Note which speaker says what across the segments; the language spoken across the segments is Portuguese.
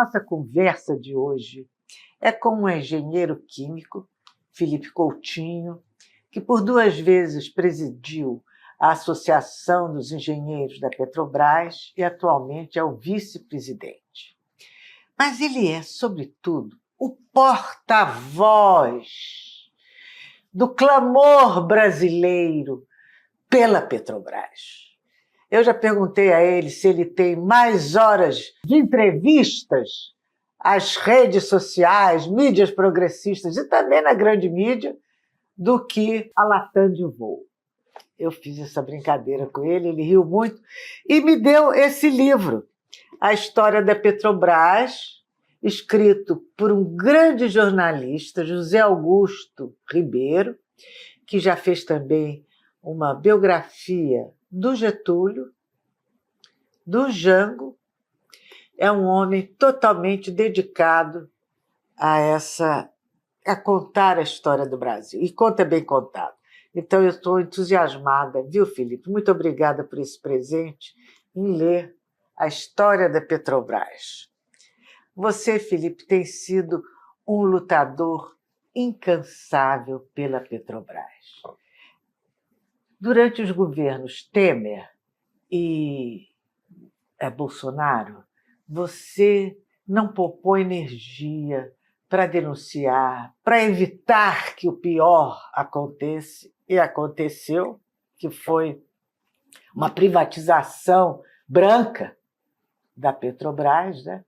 Speaker 1: Nossa conversa de hoje é com um engenheiro químico, Felipe Coutinho, que por 2 vezes presidiu a Associação dos Engenheiros da Petrobras e atualmente é o vice-presidente. Mas ele é, sobretudo, o porta-voz do clamor brasileiro pela Petrobras. Eu já perguntei a ele se ele tem mais horas de entrevistas às redes sociais, mídias progressistas e também na grande mídia, do que a Latam de voo. Eu fiz essa brincadeira com ele, ele riu muito e me deu esse livro, A História da Petrobras, escrito por um grande jornalista, José Augusto Ribeiro, que já fez também uma biografia do Getúlio, do Jango. É um homem totalmente dedicado a contar a história do Brasil. E conta bem contado. Então, eu estou entusiasmada, viu, Felipe? Muito obrigada por esse presente em ler a história da Petrobras. Você, Felipe, tem sido um lutador incansável pela Petrobras. Durante os governos Temer e Bolsonaro, você não poupou energia para denunciar, para evitar que o pior aconteça, e aconteceu, que foi uma privatização branca da Petrobras, né?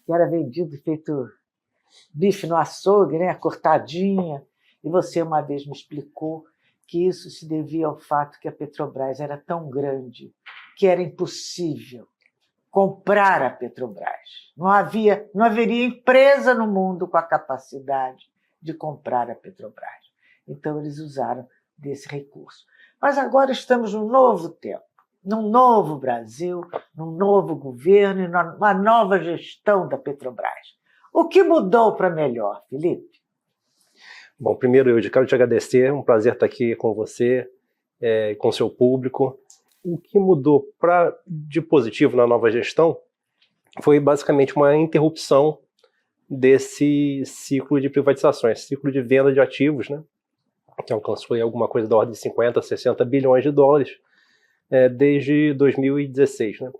Speaker 1: Que era vendido feito bife no açougue, né? Cortadinha, e você uma vez me explicou que isso se devia ao fato que a Petrobras era tão grande que era impossível comprar a Petrobras. Não haveria empresa no mundo com a capacidade de comprar a Petrobras. Então, eles usaram desse recurso. Mas agora estamos num novo tempo, num novo Brasil, num novo governo e numa nova gestão da Petrobras. O que mudou para melhor, Felipe?
Speaker 2: Bom, primeiro eu quero te agradecer, é um prazer estar aqui com você, com o seu público. O que mudou de positivo na nova gestão foi basicamente uma interrupção desse ciclo de privatizações, ciclo de venda de ativos, né, que alcançou alguma coisa da ordem de 50, 60 bilhões de dólares desde 2016. Né.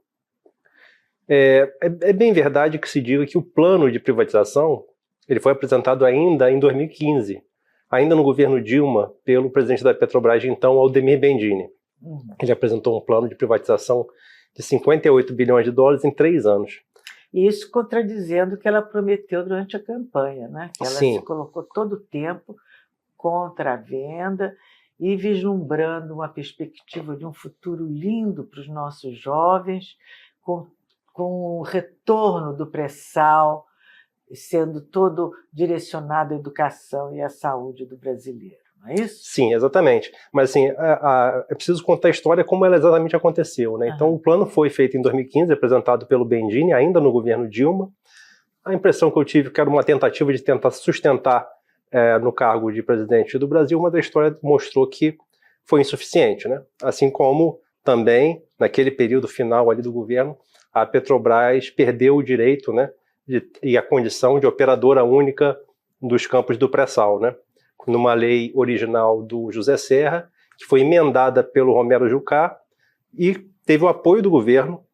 Speaker 2: É bem verdade que se diga que o plano de privatização ele foi apresentado ainda em 2015, ainda no governo Dilma, pelo presidente da Petrobras de então, Aldemir Bendini. Ele apresentou um plano de privatização de 58 bilhões de dólares em 3 anos.
Speaker 1: Isso contradizendo o que ela prometeu durante a campanha, né? Que ela
Speaker 2: Sim.
Speaker 1: se colocou todo o tempo contra a venda e vislumbrando uma perspectiva de um futuro lindo para os nossos jovens, com o retorno do pré-sal, sendo todo direcionado à educação e à saúde do brasileiro. Não é isso?
Speaker 2: Sim, exatamente. Mas assim, é preciso contar a história como ela exatamente aconteceu, né? Então o plano foi feito em 2015, apresentado pelo Bendini, ainda no governo Dilma. A impressão que eu tive que era uma tentativa de tentar sustentar no cargo de presidente do Brasil, mas a história mostrou que foi insuficiente, né? Assim como também, naquele período final ali do governo, a Petrobras perdeu o direito, né, e a condição de operadora única dos campos do pré-sal, né? Numa lei original do José Serra, que foi emendada pelo Romero Jucá e teve o apoio do governo,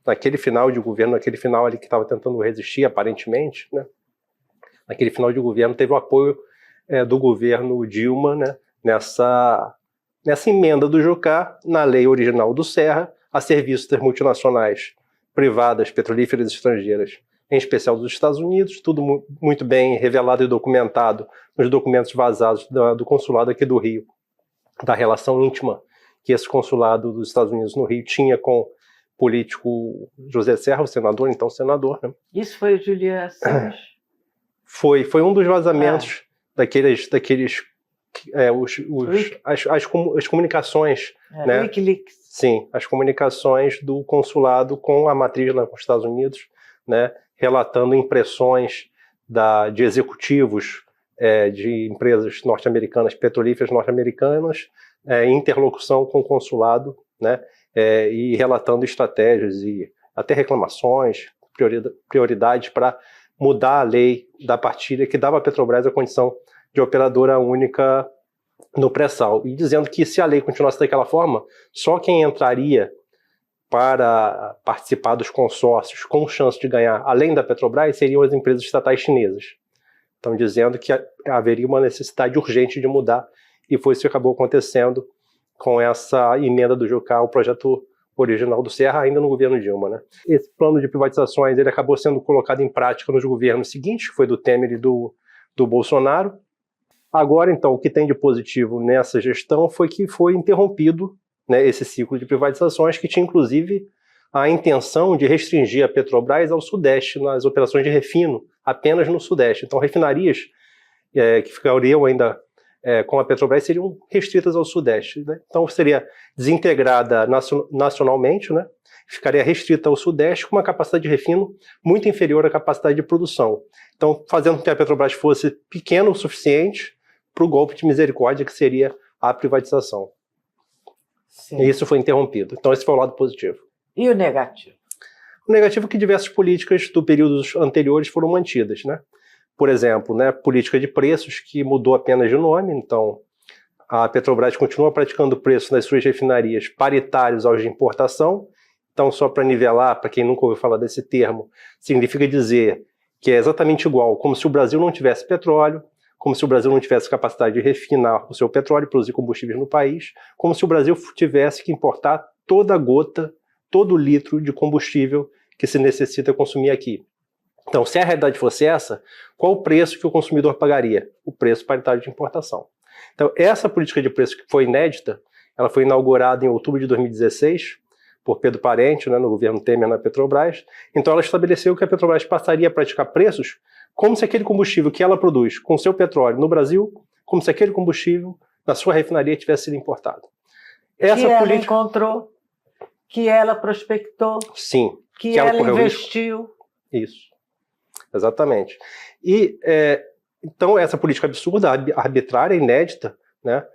Speaker 2: naquele final de governo, naquele final ali que estava tentando resistir, aparentemente, né? Naquele final de governo teve o apoio do governo Dilma, né? Nessa emenda do Jucá, na lei original do Serra, a serviços das multinacionais privadas, petrolíferas estrangeiras, em especial dos Estados Unidos, tudo muito bem revelado e documentado nos documentos vazados do consulado aqui do Rio, da relação íntima que esse consulado dos Estados Unidos no Rio tinha com o político José Serra, o senador, então senador. Né?
Speaker 1: Isso foi o Julian Assange?
Speaker 2: Foi um dos vazamentos daqueles as comunicações. Né?
Speaker 1: Wikileaks.
Speaker 2: Sim, as comunicações do consulado com a matriz nos Estados Unidos, né, relatando impressões de executivos de empresas norte-americanas, petrolíferas norte-americanas, em interlocução com o consulado, né, e relatando estratégias e até reclamações, prioridades para mudar a lei da partilha que dava à Petrobras a condição de operadora única no pré-sal, e dizendo que se a lei continuasse daquela forma, só quem entraria para participar dos consórcios com chance de ganhar, além da Petrobras, seriam as empresas estatais chinesas. Então, dizendo que haveria uma necessidade urgente de mudar, e foi isso que acabou acontecendo com essa emenda do Jucá, o projeto original do Serra, ainda no governo Dilma, né? Esse plano de privatizações ele acabou sendo colocado em prática nos governos seguintes, que foi do Temer e do Bolsonaro. Agora, então, o que tem de positivo nessa gestão foi que foi interrompido, né, esse ciclo de privatizações, que tinha, inclusive, a intenção de restringir a Petrobras ao Sudeste, nas operações de refino, apenas no Sudeste. Então, refinarias que ficariam ainda com a Petrobras seriam restritas ao Sudeste, né? Então seria desintegrada nacionalmente, né? Ficaria restrita ao Sudeste com uma capacidade de refino muito inferior à capacidade de produção. Então, fazendo com que a Petrobras fosse pequena o suficiente para o golpe de misericórdia que seria a privatização. Sim. E isso foi interrompido. Então esse foi o lado positivo.
Speaker 1: E o negativo?
Speaker 2: O negativo é que diversas políticas do períodos anteriores foram mantidas, né? Por exemplo, né, política de preços, que mudou apenas de nome. Então, a Petrobras continua praticando preços nas suas refinarias paritários aos de importação. Então, só para nivelar, para quem nunca ouviu falar desse termo, significa dizer que é exatamente igual, como se o Brasil não tivesse petróleo, como se o Brasil não tivesse capacidade de refinar o seu petróleo e produzir combustíveis no país, como se o Brasil tivesse que importar toda gota, todo litro de combustível que se necessita consumir aqui. Então, se a realidade fosse essa, qual o preço que o consumidor pagaria? O preço paritário de importação. Então, essa política de preço que foi inédita, ela foi inaugurada em outubro de 2016 por Pedro Parente, né, no governo Temer na Petrobras. Então, ela estabeleceu que a Petrobras passaria a praticar preços como se aquele combustível que ela produz com seu petróleo no Brasil, como se aquele combustível na sua refinaria tivesse sido importado.
Speaker 1: Essa que política... ela encontrou, que ela prospectou,
Speaker 2: sim,
Speaker 1: que ela investiu.
Speaker 2: Isso. Exatamente. E, então, essa política absurda, arbitrária, inédita, né?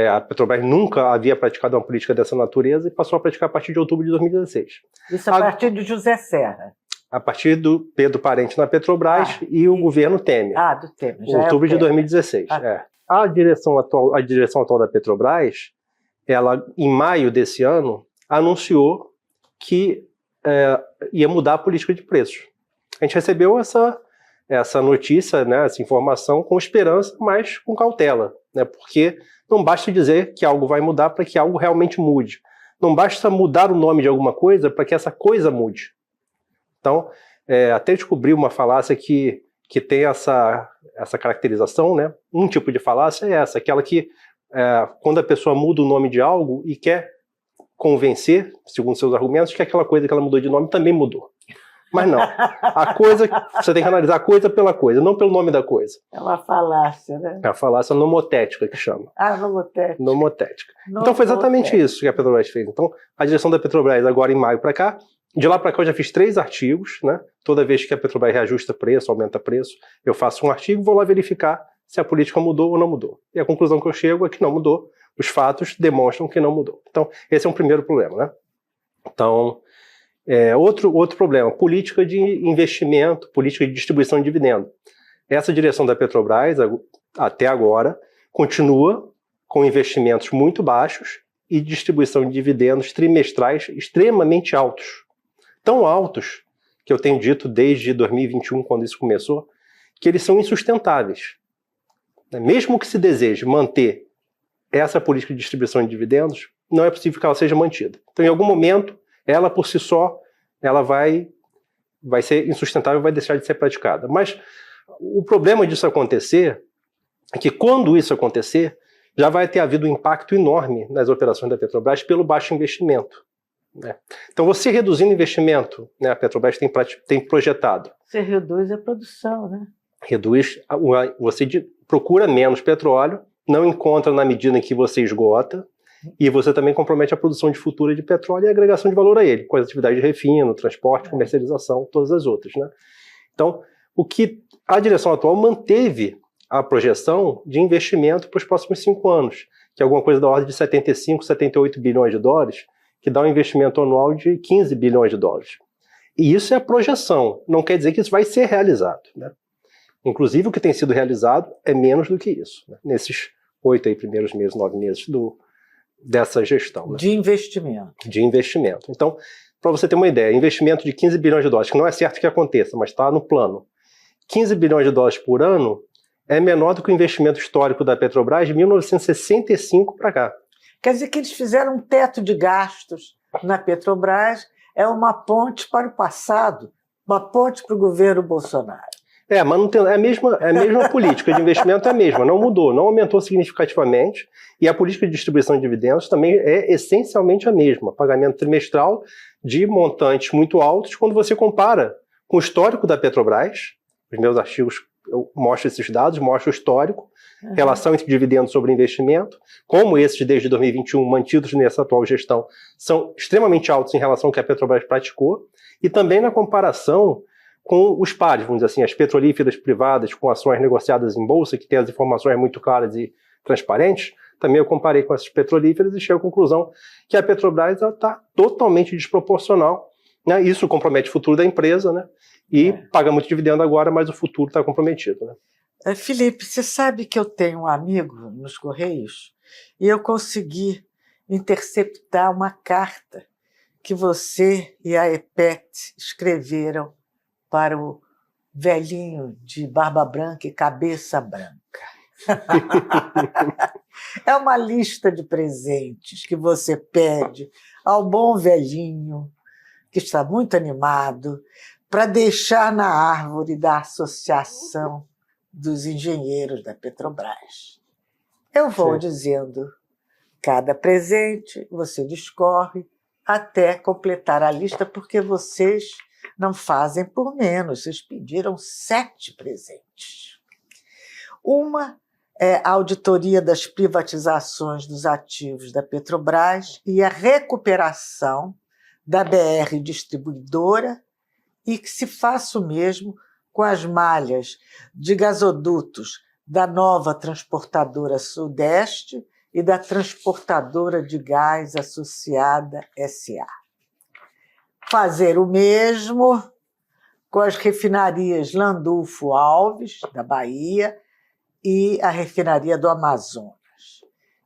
Speaker 2: A Petrobras nunca havia praticado uma política dessa natureza e passou a praticar a partir de outubro de 2016.
Speaker 1: Isso a partir de José Serra.
Speaker 2: A partir do Pedro Parente na Petrobras e o governo Temer.
Speaker 1: Do Temer. Já
Speaker 2: outubro de 2016. A direção atual da Petrobras, ela, em maio desse ano, anunciou que ia mudar a política de preços. A gente recebeu essa notícia, né, essa informação com esperança, mas com cautela, né, porque não basta dizer que algo vai mudar para que algo realmente mude. Não basta mudar o nome de alguma coisa para que essa coisa mude. Então, até descobri uma falácia que tem essa caracterização, né? Um tipo de falácia é essa, aquela que quando a pessoa muda o nome de algo e quer convencer, segundo seus argumentos, que aquela coisa que ela mudou de nome também mudou. Mas não. A coisa, você tem que analisar a coisa pela coisa, não pelo nome da coisa.
Speaker 1: É uma falácia, né?
Speaker 2: É a falácia nomotética que chama.
Speaker 1: Nomotética.
Speaker 2: Nomotética. Então foi exatamente isso que a Petrobras fez. Então, a direção da Petrobras, agora em maio para cá, de lá para cá eu já fiz 3 artigos, né? Toda vez que a Petrobras reajusta preço, aumenta preço, eu faço um artigo e vou lá verificar se a política mudou ou não mudou. E a conclusão que eu chego é que não mudou. Os fatos demonstram que não mudou. Então, esse é um primeiro problema, né? Então, outro problema, política de investimento, política de distribuição de dividendo. Essa direção da Petrobras, até agora, continua com investimentos muito baixos e distribuição de dividendos trimestrais extremamente altos. Tão altos, que eu tenho dito desde 2021, quando isso começou, que eles são insustentáveis. Mesmo que se deseje manter essa política de distribuição de dividendos, não é possível que ela seja mantida. Então, em algum momento, ela por si só, ela vai ser insustentável, vai deixar de ser praticada. Mas o problema disso acontecer é que quando isso acontecer, já vai ter havido um impacto enorme nas operações da Petrobras pelo baixo investimento, né? Então, você reduzindo investimento, né, a Petrobras tem projetado.
Speaker 1: Você reduz a produção, né?
Speaker 2: Reduz, você procura menos petróleo, não encontra na medida em que você esgota, e você também compromete a produção de futura de petróleo e a agregação de valor a ele, com as atividades de refino, transporte, comercialização, todas as outras, né? Então, o que a direção atual manteve a projeção de investimento para os próximos 5 anos, que é alguma coisa da ordem de 75, 78 bilhões de dólares, que dá um investimento anual de 15 bilhões de dólares. E isso é a projeção, não quer dizer que isso vai ser realizado, né? Inclusive, o que tem sido realizado é menos do que isso, né? Nesses 8 aí primeiros meses, 9 meses dessa gestão. Né?
Speaker 1: De investimento.
Speaker 2: De investimento. Então, para você ter uma ideia, investimento de 15 bilhões de dólares, que não é certo que aconteça, mas está no plano. 15 bilhões de dólares por ano é menor do que o investimento histórico da Petrobras de 1965 para cá.
Speaker 1: Quer dizer que eles fizeram um teto de gastos na Petrobras, é uma ponte para o passado, uma ponte para o governo Bolsonaro.
Speaker 2: É a mesma política de investimento, é a mesma, não mudou, não aumentou significativamente, e a política de distribuição de dividendos também é essencialmente a mesma, pagamento trimestral de montantes muito altos, quando você compara com o histórico da Petrobras. Os meus artigos eu mostro esses dados, mostro o histórico, relação entre dividendos sobre investimento, como esses desde 2021 mantidos nessa atual gestão são extremamente altos em relação ao que a Petrobras praticou, e também na comparação com os pares, vamos dizer assim, as petrolíferas privadas com ações negociadas em bolsa, que têm as informações muito claras e transparentes. Também eu comparei com essas petrolíferas e cheguei à conclusão que a Petrobras está totalmente desproporcional, né? Isso compromete o futuro da empresa, né? E paga muito dividendo agora, mas o futuro está comprometido. Né?
Speaker 1: Felipe, você sabe que eu tenho um amigo nos Correios e eu consegui interceptar uma carta que você e a EPET escreveram para o velhinho de barba branca e cabeça branca. É uma lista de presentes que você pede ao bom velhinho, que está muito animado, para deixar na árvore da Associação dos Engenheiros da Petrobras. Eu vou dizendo cada presente, você discorre até completar a lista, porque vocês não fazem por menos, vocês pediram 7 presentes. Uma é a auditoria das privatizações dos ativos da Petrobras e a recuperação da BR Distribuidora, e que se faça o mesmo com as malhas de gasodutos da nova transportadora Sudeste e da transportadora de gás associada SA. Fazer o mesmo com as refinarias Landulfo Alves, da Bahia, e a refinaria do Amazonas.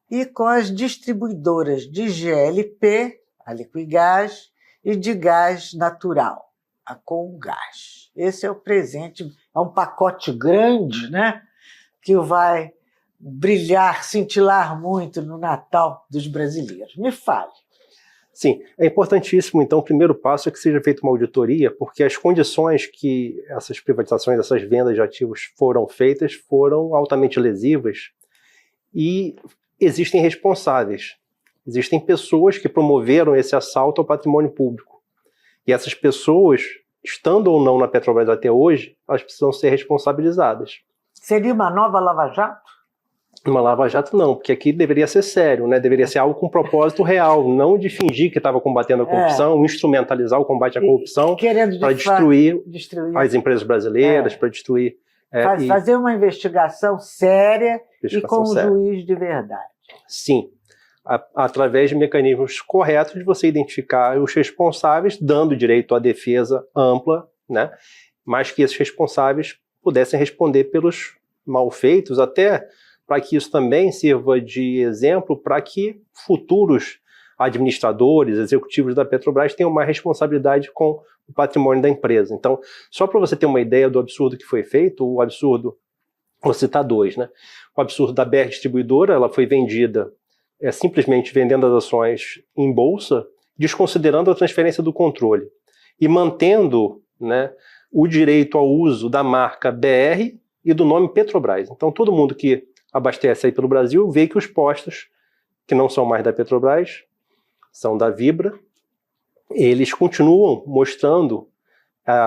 Speaker 1: E com as distribuidoras de GLP, a Liquigás, e de gás natural, a Comgás. Esse é o presente, é um pacote grande, né? Que vai brilhar, cintilar muito no Natal dos brasileiros. Me fale.
Speaker 2: Sim, é importantíssimo, então, o primeiro passo é que seja feita uma auditoria, porque as condições que essas privatizações, essas vendas de ativos foram feitas foram altamente lesivas e existem responsáveis. Existem pessoas que promoveram esse assalto ao patrimônio público. E essas pessoas, estando ou não na Petrobras até hoje, elas precisam ser responsabilizadas.
Speaker 1: Seria uma nova Lava Jato?
Speaker 2: Uma Lava Jato não, porque aqui deveria ser sério, né? Deveria ser algo com propósito real, não de fingir que estava combatendo a corrupção, instrumentalizar o combate à corrupção para destruir as empresas brasileiras, para destruir...
Speaker 1: fazer uma investigação séria e com um juiz de verdade.
Speaker 2: Sim, através de mecanismos corretos de você identificar os responsáveis, dando direito à defesa ampla, né? Mas que esses responsáveis pudessem responder pelos malfeitos, até para que isso também sirva de exemplo para que futuros administradores, executivos da Petrobras tenham mais responsabilidade com o patrimônio da empresa. Então, só para você ter uma ideia do absurdo que foi feito, o absurdo, vou citar 2, né? O absurdo da BR Distribuidora, ela foi vendida simplesmente vendendo as ações em bolsa, desconsiderando a transferência do controle e mantendo, né, o direito ao uso da marca BR e do nome Petrobras. Então, todo mundo que abastece aí pelo Brasil vê que os postos, que não são mais da Petrobras, são da Vibra, eles continuam mostrando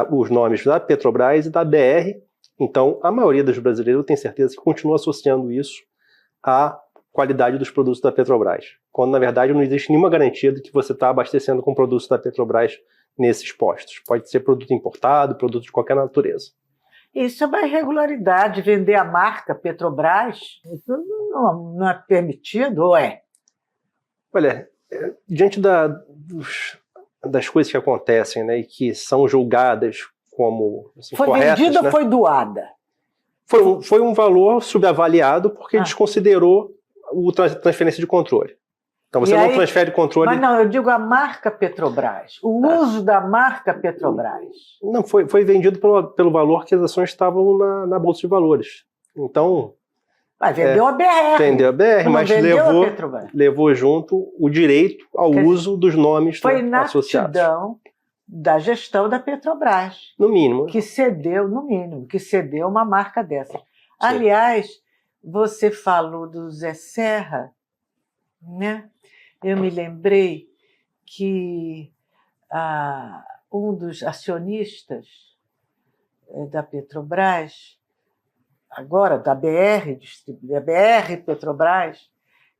Speaker 2: os nomes da Petrobras e da BR. Então, a maioria dos brasileiros, eu tenho certeza, que continua associando isso à qualidade dos produtos da Petrobras, quando na verdade não existe nenhuma garantia de que você está abastecendo com produtos da Petrobras nesses postos. Pode ser produto importado, produto de qualquer natureza.
Speaker 1: Isso é uma irregularidade, vender a marca Petrobras, isso não é permitido, ou é?
Speaker 2: Olha, diante das coisas que acontecem, né, e que são julgadas como assim,
Speaker 1: foi
Speaker 2: corretas,
Speaker 1: vendida
Speaker 2: né?
Speaker 1: ou foi doada?
Speaker 2: Foi um valor subavaliado porque desconsiderou a transferência de controle. Então você não transfere controle...
Speaker 1: Mas não, eu digo a marca Petrobras, o uso da marca Petrobras.
Speaker 2: Não, foi vendido pelo valor que as ações estavam na Bolsa de Valores. Então...
Speaker 1: Mas vendeu a BR.
Speaker 2: Vendeu a BR, mas levou junto o direito ao uso dos nomes associados.
Speaker 1: Foi inaptidão da gestão da Petrobras.
Speaker 2: No mínimo.
Speaker 1: Que cedeu uma marca dessa. Sim. Aliás, você falou do Zé Serra, né? Eu me lembrei que um dos acionistas da Petrobras, agora da BR Petrobras,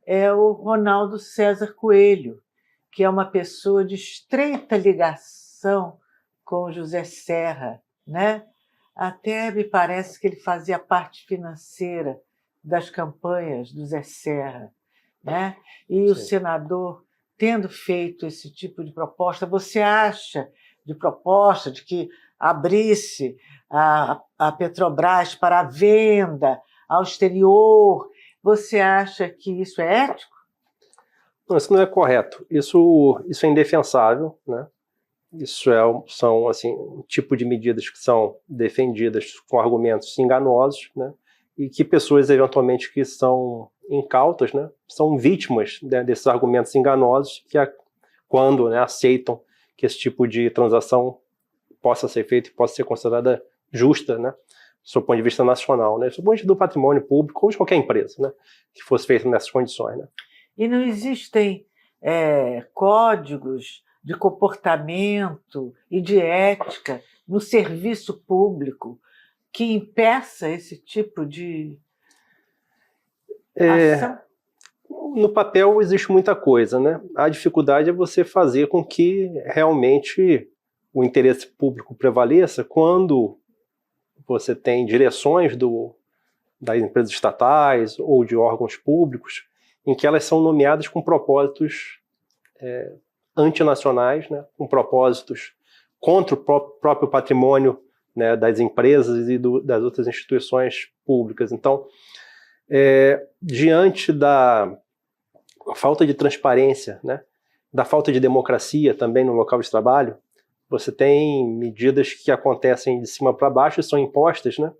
Speaker 1: é o Ronaldo César Coelho, que é uma pessoa de estreita ligação com o José Serra, né? Até me parece que ele fazia parte financeira das campanhas do Zé Serra, né? E o senador, tendo feito esse tipo de proposta, você acha de proposta de que abrisse a Petrobras para a venda ao exterior, você acha que isso é ético?
Speaker 2: Não, isso não é correto. Isso é indefensável, né? Isso são assim, um tipo de medidas que são defendidas com argumentos enganosos, né? E que pessoas, eventualmente, que são incautas, né, são vítimas, né, desses argumentos enganosos que, quando, né, aceitam que esse tipo de transação possa ser feita e possa ser considerada justa, né, do seu ponto de vista nacional, né, do ponto de vista do patrimônio público ou de qualquer empresa, né, que fosse feita nessas condições. Né.
Speaker 1: E não existem códigos de comportamento e de ética no serviço público que impeça esse tipo de ação?
Speaker 2: No papel existe muita coisa, né? A dificuldade é você fazer com que realmente o interesse público prevaleça quando você tem direções das empresas estatais ou de órgãos públicos em que elas são nomeadas com propósitos antinacionais, né? Com propósitos contra o próprio patrimônio, né, das empresas e das outras instituições públicas. Então, diante da falta de transparência, né, da falta de democracia também no local de trabalho, você tem medidas que acontecem de cima para baixo e são impostas, né,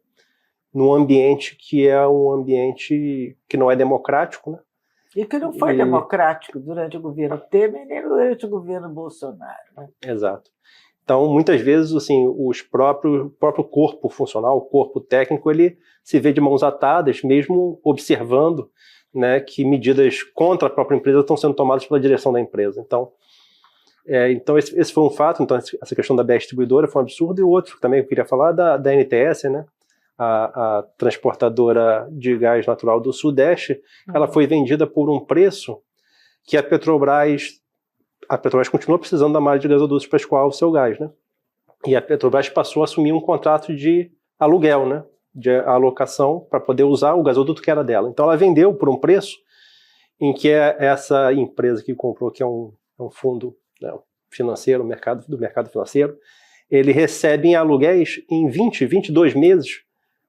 Speaker 2: num ambiente que é um ambiente que não é democrático, né?
Speaker 1: E que não foi democrático durante o governo Temer nem durante o governo Bolsonaro. Né?
Speaker 2: Exato. Então, muitas vezes, assim, o próprio corpo funcional, o corpo técnico, ele se vê de mãos atadas, mesmo observando, né, que medidas contra a própria empresa estão sendo tomadas pela direção da empresa. Então, esse foi um fato. Então, essa questão da BR Distribuidora foi um absurdo. E o outro também eu queria falar da NTS, né, a transportadora de gás natural do Sudeste. Ela foi vendida por um preço que a Petrobras continua precisando da malha de gasodutos para escoar o seu gás, né? E a Petrobras passou a assumir um contrato de aluguel, né? De alocação para poder usar o gasoduto que era dela. Então ela vendeu por um preço em que essa empresa que comprou, que é um fundo, né, financeiro, do mercado financeiro, ele recebe em aluguéis em 22 meses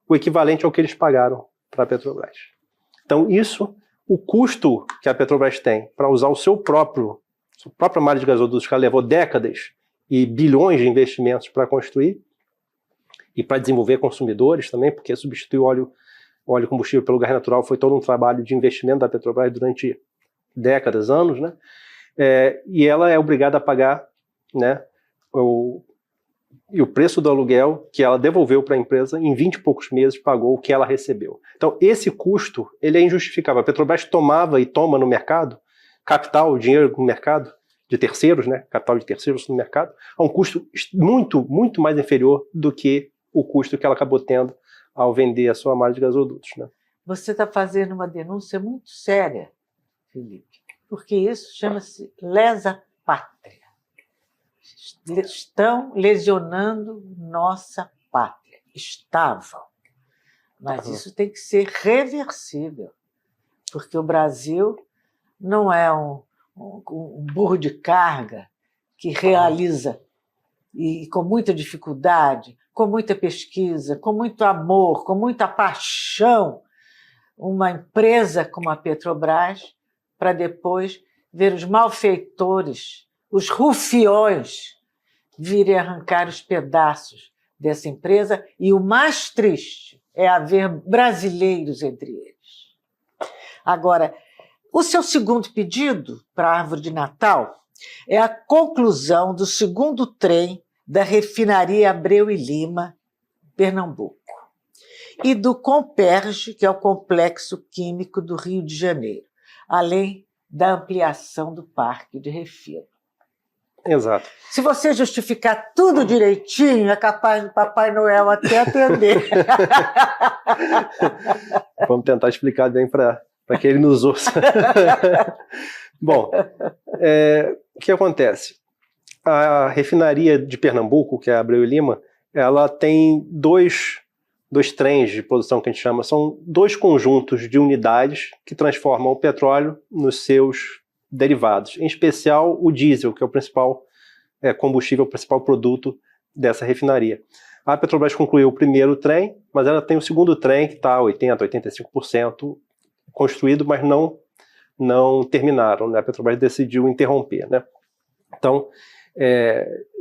Speaker 2: o equivalente ao que eles pagaram para a Petrobras. Então o custo que a Petrobras tem para usar a própria malha de gasodutos, que ela levou décadas e bilhões de investimentos para construir e para desenvolver consumidores também, porque substituir o óleo combustível pelo gás natural foi todo um trabalho de investimento da Petrobras durante décadas, anos, né? E ela é obrigada a pagar, né, o preço do aluguel que ela devolveu para a empresa, em 20 e poucos meses pagou o que ela recebeu. Então esse custo, ele é injustificável. A Petrobras tomava e toma no mercado capital, dinheiro no mercado de terceiros, né, capital de terceiros no mercado, a um custo muito, muito mais inferior do que o custo que ela acabou tendo ao vender a sua malha de gasodutos. Né?
Speaker 1: Você está fazendo uma denúncia muito séria, Felipe, porque isso chama-se lesa pátria. Estão lesionando nossa pátria. Estavam. Mas isso tem que ser reversível, porque o Brasil não é um burro de carga que realiza, e com muita dificuldade, com muita pesquisa, com muito amor, com muita paixão, uma empresa como a Petrobras, para depois ver os malfeitores, os rufiões, virem arrancar os pedaços dessa empresa, e o mais triste é haver brasileiros entre eles. Agora, o seu segundo pedido para a árvore de Natal é a conclusão do segundo trem da refinaria Abreu e Lima, Pernambuco, e do Comperj, que é o Complexo Químico do Rio de Janeiro, além da ampliação do Parque de Refino.
Speaker 2: Exato.
Speaker 1: Se você justificar tudo direitinho, é capaz do Papai Noel até atender.
Speaker 2: Vamos tentar explicar bem para que ele nos ouça. Bom, o que acontece? A refinaria de Pernambuco, que é a Abreu e Lima, ela tem dois trens de produção que a gente chama, são dois conjuntos de unidades que transformam o petróleo nos seus derivados, em especial o diesel, que é o principal combustível, o principal produto dessa refinaria. A Petrobras concluiu o primeiro trem, mas ela tem o segundo trem, que está 80%, 85% construído, mas não terminaram, né? A Petrobras decidiu interromper, né? Então,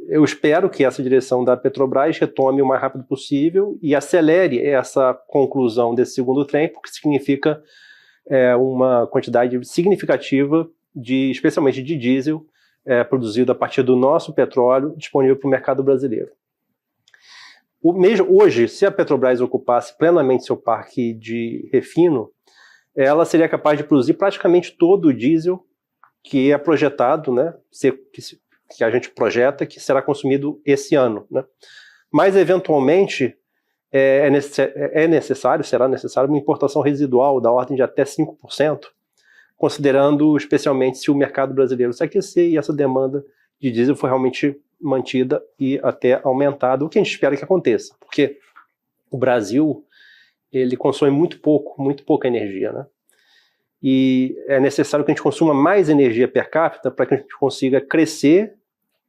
Speaker 2: eu espero que essa direção da Petrobras retome o mais rápido possível e acelere essa conclusão desse segundo trem, porque significa uma quantidade significativa, especialmente de diesel, produzido a partir do nosso petróleo, disponível para o mercado brasileiro. Hoje, se a Petrobras ocupasse plenamente seu parque de refino, ela seria capaz de produzir praticamente todo o diesel que é projetado, né, que a gente projeta que será consumido esse ano, né? Mas, eventualmente, será necessário uma importação residual da ordem de até 5%, considerando especialmente se o mercado brasileiro se aquecer e essa demanda de diesel for realmente mantida e até aumentada, o que a gente espera que aconteça, porque o Brasil ele consome muito pouca energia, né? E é necessário que a gente consuma mais energia per capita para que a gente consiga crescer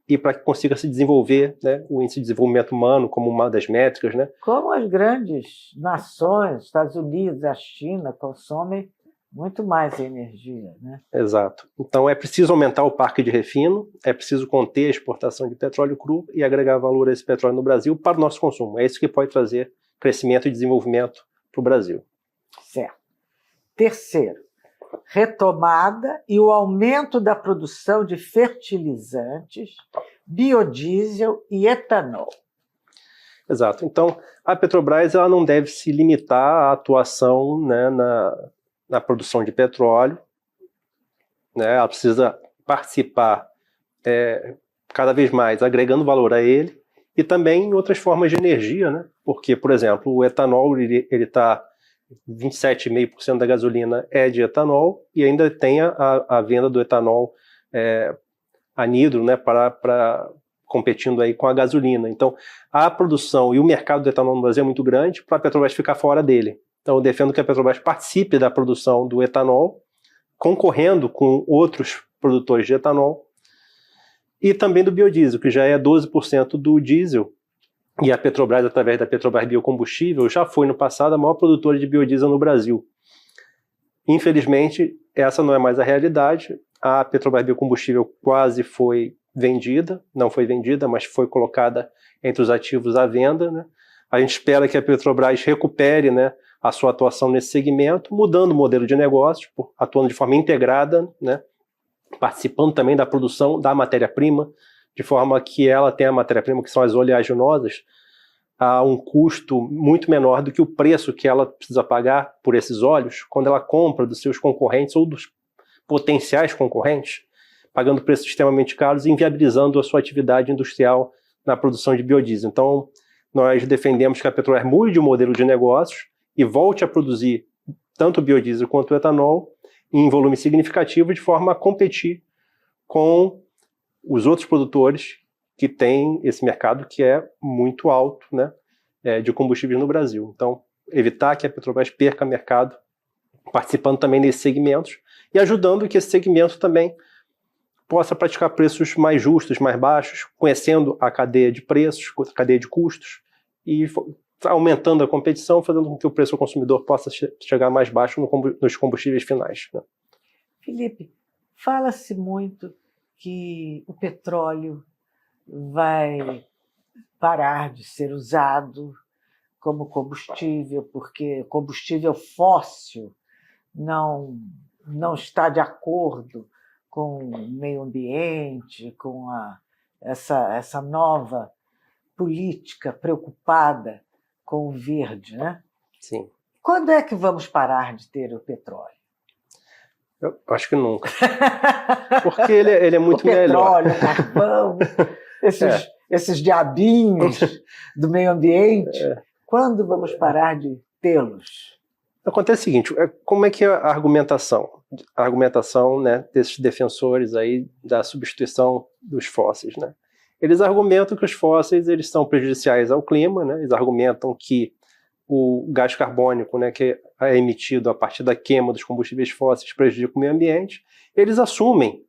Speaker 2: e para que consiga se desenvolver, né, o índice de desenvolvimento humano como uma das métricas, né?
Speaker 1: Como as grandes nações, Estados Unidos, a China, consomem muito mais energia, né?
Speaker 2: Exato. Então é preciso aumentar o parque de refino, é preciso conter a exportação de petróleo cru e agregar valor a esse petróleo no Brasil para o nosso consumo. É isso que pode trazer crescimento e desenvolvimento para o Brasil.
Speaker 1: Certo. Terceiro, retomada e o aumento da produção de fertilizantes, biodiesel e etanol.
Speaker 2: Exato. Então, a Petrobras ela não deve se limitar à atuação, né, na produção de petróleo, né? Ela precisa participar cada vez mais, agregando valor a ele, e também em outras formas de energia, né? Porque, por exemplo, o etanol ele está 27,5% da gasolina é de etanol e ainda tem a venda do etanol anidro, né, para competindo aí com a gasolina. Então, a produção e o mercado do etanol no Brasil é muito grande para a Petrobras ficar fora dele. Então, eu defendo que a Petrobras participe da produção do etanol, concorrendo com outros produtores de etanol, e também do biodiesel, que já é 12% do diesel. E a Petrobras, através da Petrobras Biocombustível, já foi no passado a maior produtora de biodiesel no Brasil. Infelizmente, essa não é mais a realidade. A Petrobras Biocombustível quase foi vendida, não foi vendida, mas foi colocada entre os ativos à venda, né? A gente espera que a Petrobras recupere, né, a sua atuação nesse segmento, mudando o modelo de negócio, atuando de forma integrada, né, participando também da produção da matéria-prima, de forma que ela tenha a matéria-prima, que são as oleaginosas, a um custo muito menor do que o preço que ela precisa pagar por esses óleos quando ela compra dos seus concorrentes ou dos potenciais concorrentes, pagando preços extremamente caros e inviabilizando a sua atividade industrial na produção de biodiesel. Então, nós defendemos que a Petrobras mude o modelo de negócios e volte a produzir tanto o biodiesel quanto o etanol em volume significativo, de forma a competir com os outros produtores que têm esse mercado que é muito alto, né, de combustíveis no Brasil. Então, evitar que a Petrobras perca mercado, participando também desses segmentos e ajudando que esse segmento também possa praticar preços mais justos, mais baixos, conhecendo a cadeia de preços, a cadeia de custos, e aumentando a competição, fazendo com que o preço ao consumidor possa chegar mais baixo nos combustíveis finais, né?
Speaker 1: Felipe, fala-se muito que o petróleo vai parar de ser usado como combustível, porque o combustível fóssil não está de acordo com o meio ambiente, com essa nova política preocupada com o verde, né?
Speaker 2: Sim.
Speaker 1: Quando é que vamos parar de ter o petróleo?
Speaker 2: Eu acho que nunca. Porque ele é muito melhor.
Speaker 1: O petróleo, o carvão, esses diabinhos do meio ambiente. Quando vamos parar de tê-los?
Speaker 2: Acontece o seguinte, como é que é a argumentação? A argumentação, né, desses defensores aí da substituição dos fósseis, né? Eles argumentam que os fósseis eles são prejudiciais ao clima, né? Eles argumentam que o gás carbônico, né, que é emitido a partir da queima dos combustíveis fósseis prejudica o meio ambiente. Eles assumem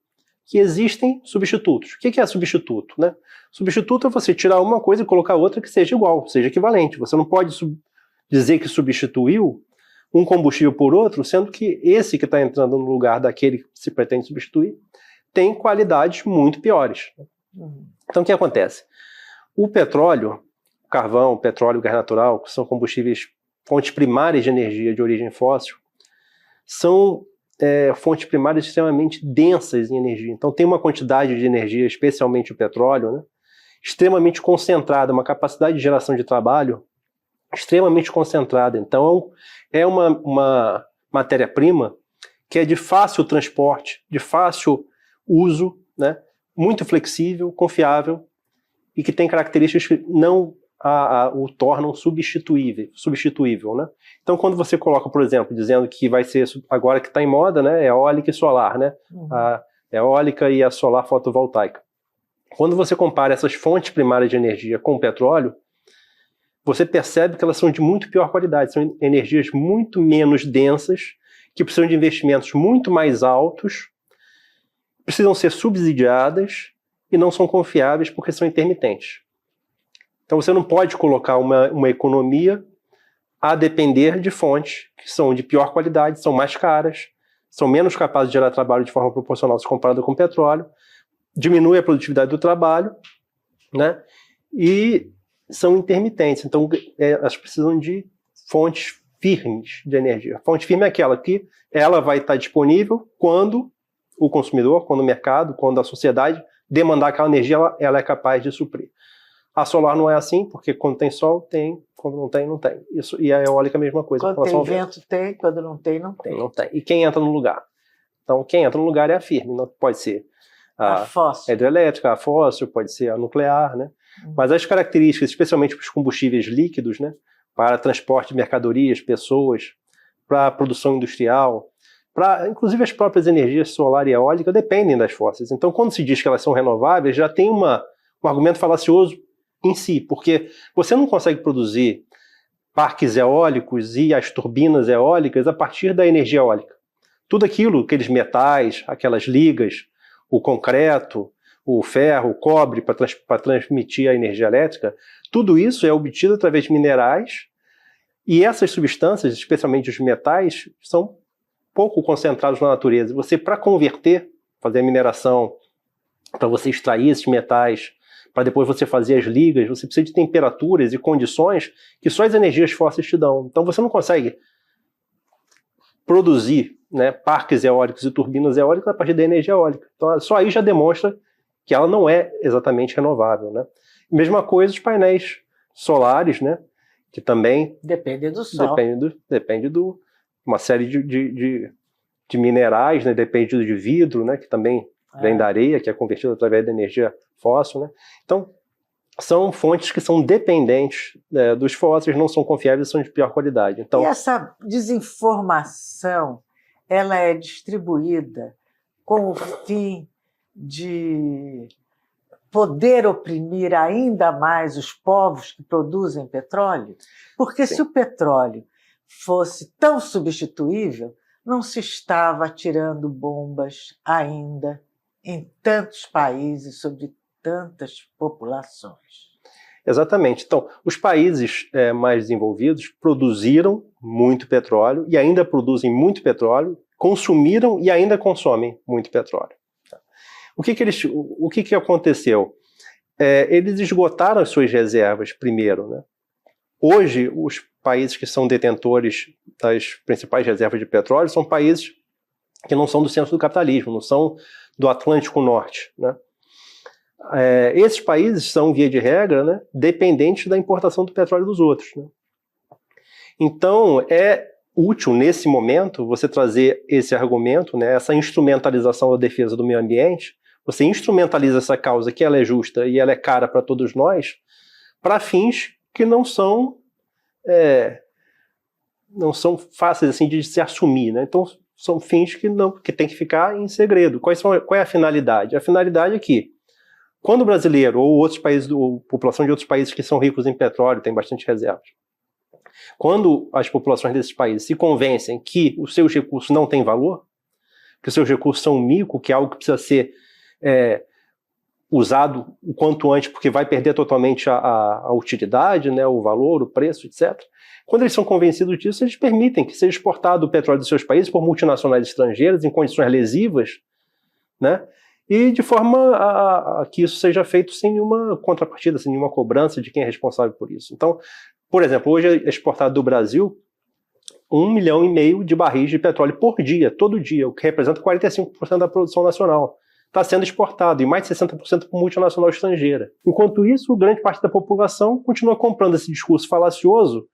Speaker 2: que existem substitutos. O que é substituto, né? Substituto é você tirar uma coisa e colocar outra que seja igual, seja equivalente. Você não pode dizer que substituiu um combustível por outro, sendo que esse que está entrando no lugar daquele que se pretende substituir tem qualidades muito piores. Então o que acontece? O petróleo, o carvão, o petróleo, o gás natural, que são combustíveis, fontes primárias de energia de origem fóssil, são fontes primárias extremamente densas em energia. Então tem uma quantidade de energia, especialmente o petróleo, né, extremamente concentrada, uma capacidade de geração de trabalho extremamente concentrada. Então é uma matéria-prima que é de fácil transporte, de fácil uso, né, muito flexível, confiável e que tem características que não o tornam substituível, né? Então, quando você coloca, por exemplo, dizendo que vai ser, agora que está em moda, né, eólica e solar, né? A eólica e a solar fotovoltaica. Quando você compara essas fontes primárias de energia com o petróleo, você percebe que elas são de muito pior qualidade, são energias muito menos densas, que precisam de investimentos muito mais altos, precisam ser subsidiadas e não são confiáveis porque são intermitentes. Então você não pode colocar uma economia a depender de fontes que são de pior qualidade, são mais caras, são menos capazes de gerar trabalho de forma proporcional se comparado com o petróleo, diminui a produtividade do trabalho, né? E são intermitentes. Então elas precisam de fontes firmes de energia. Fonte firme é aquela que ela vai estar disponível quando o consumidor, quando o mercado, quando a sociedade demandar aquela energia, ela é capaz de suprir. A solar não é assim, porque quando tem sol, tem, quando não tem, não tem. Isso, e a eólica é a mesma coisa.
Speaker 1: Quando tem vento, tem, quando não tem, não tem.
Speaker 2: Não tem. E quem entra no lugar? Então, quem entra no lugar é a firme, não pode ser a hidrelétrica, a fóssil, pode ser a nuclear, né? Mas as características, especialmente para os combustíveis líquidos, né, para transporte de mercadorias, pessoas, para a produção industrial, para inclusive as próprias energias solar e eólica dependem das fósseis. Então, quando se diz que elas são renováveis, já tem um argumento falacioso em si, porque você não consegue produzir parques eólicos e as turbinas eólicas a partir da energia eólica. Tudo aquilo, aqueles metais, aquelas ligas, o concreto, o ferro, o cobre para transmitir a energia elétrica, tudo isso é obtido através de minerais e essas substâncias, especialmente os metais, são pouco concentrados na natureza. Você, para converter, fazer a mineração, para você extrair esses metais, para depois você fazer as ligas, você precisa de temperaturas e condições que só as energias fósseis te dão. Então você não consegue produzir, né, parques eólicos e turbinas eólicas a partir da energia eólica. Então só aí já demonstra que ela não é exatamente renovável, né? Mesma coisa os painéis solares, né, que também
Speaker 1: depende do sol.
Speaker 2: Depende do uma série de minerais, né, depende de vidro, né, que também vem da areia, que é convertido através da energia fóssil, né? Então, são fontes que são dependentes dos fósseis, não são confiáveis, são de pior qualidade. Então,
Speaker 1: e essa desinformação, ela é distribuída com o fim de poder oprimir ainda mais os povos que produzem petróleo? Porque se o petróleo fosse tão substituível, não se estava atirando bombas ainda em tantos países, sobre tantas populações.
Speaker 2: Exatamente. Então, os países mais desenvolvidos produziram muito petróleo e ainda produzem muito petróleo, consumiram e ainda consomem muito petróleo. O que aconteceu? Eles esgotaram as suas reservas primeiro, né? Hoje, os países que são detentores das principais reservas de petróleo são países que não são do centro do capitalismo, não são do Atlântico Norte, né? Esses países são, via de regra, né, dependentes da importação do petróleo dos outros, né? Então, é útil, nesse momento, você trazer esse argumento, né, essa instrumentalização da defesa do meio ambiente. Você instrumentaliza essa causa, que ela é justa e ela é cara para todos nós, para fins que não são fáceis assim, de se assumir, né? Então, são fins que tem que ficar em segredo. Qual é a finalidade? A finalidade é que, quando o brasileiro ou outros países, ou população de outros países que são ricos em petróleo, tem bastante reservas, quando as populações desses países se convencem que os seus recursos não têm valor, que os seus recursos são um mico, que é algo que precisa ser usado o quanto antes, porque vai perder totalmente a utilidade, né, o valor, o preço, etc. Quando eles são convencidos disso, eles permitem que seja exportado o petróleo dos seus países por multinacionais estrangeiras em condições lesivas, né? E de forma a que isso seja feito sem nenhuma contrapartida, sem nenhuma cobrança de quem é responsável por isso. Então, por exemplo, hoje é exportado do Brasil 1,5 milhão de barris de petróleo por dia, todo dia, o que representa 45% da produção nacional. Está sendo exportado, e mais de 60% por multinacional estrangeira. Enquanto isso, grande parte da população continua comprando esse discurso falacioso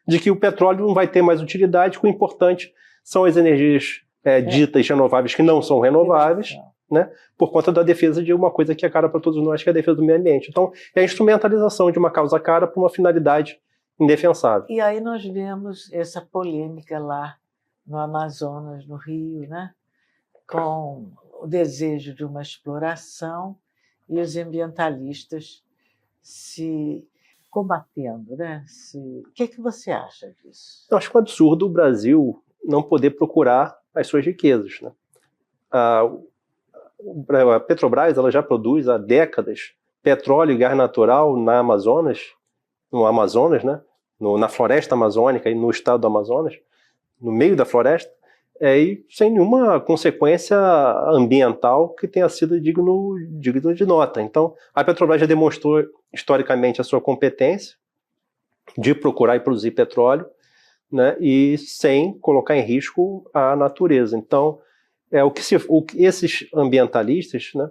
Speaker 2: de que o petróleo não vai ter mais utilidade, que o importante são as energias ditas renováveis, que não são renováveis, né, por conta da defesa de uma coisa que é cara para todos nós, que é a defesa do meio ambiente. Então, é a instrumentalização de uma causa cara para uma finalidade indefensável.
Speaker 1: E aí nós vemos essa polêmica lá no Amazonas, no Rio, né, com o desejo de uma exploração e os ambientalistas se combatendo, né? O que você acha disso?
Speaker 2: Eu acho um absurdo o Brasil não poder procurar as suas riquezas, né? A Petrobras, ela já produz há décadas petróleo e gás natural no Amazonas, né? Na floresta amazônica e no estado do Amazonas, no meio da floresta, e sem nenhuma consequência ambiental que tenha sido digno de nota. Então, a Petrobras já demonstrou historicamente a sua competência de procurar e produzir petróleo, né, e sem colocar em risco a natureza. Então, esses ambientalistas, né,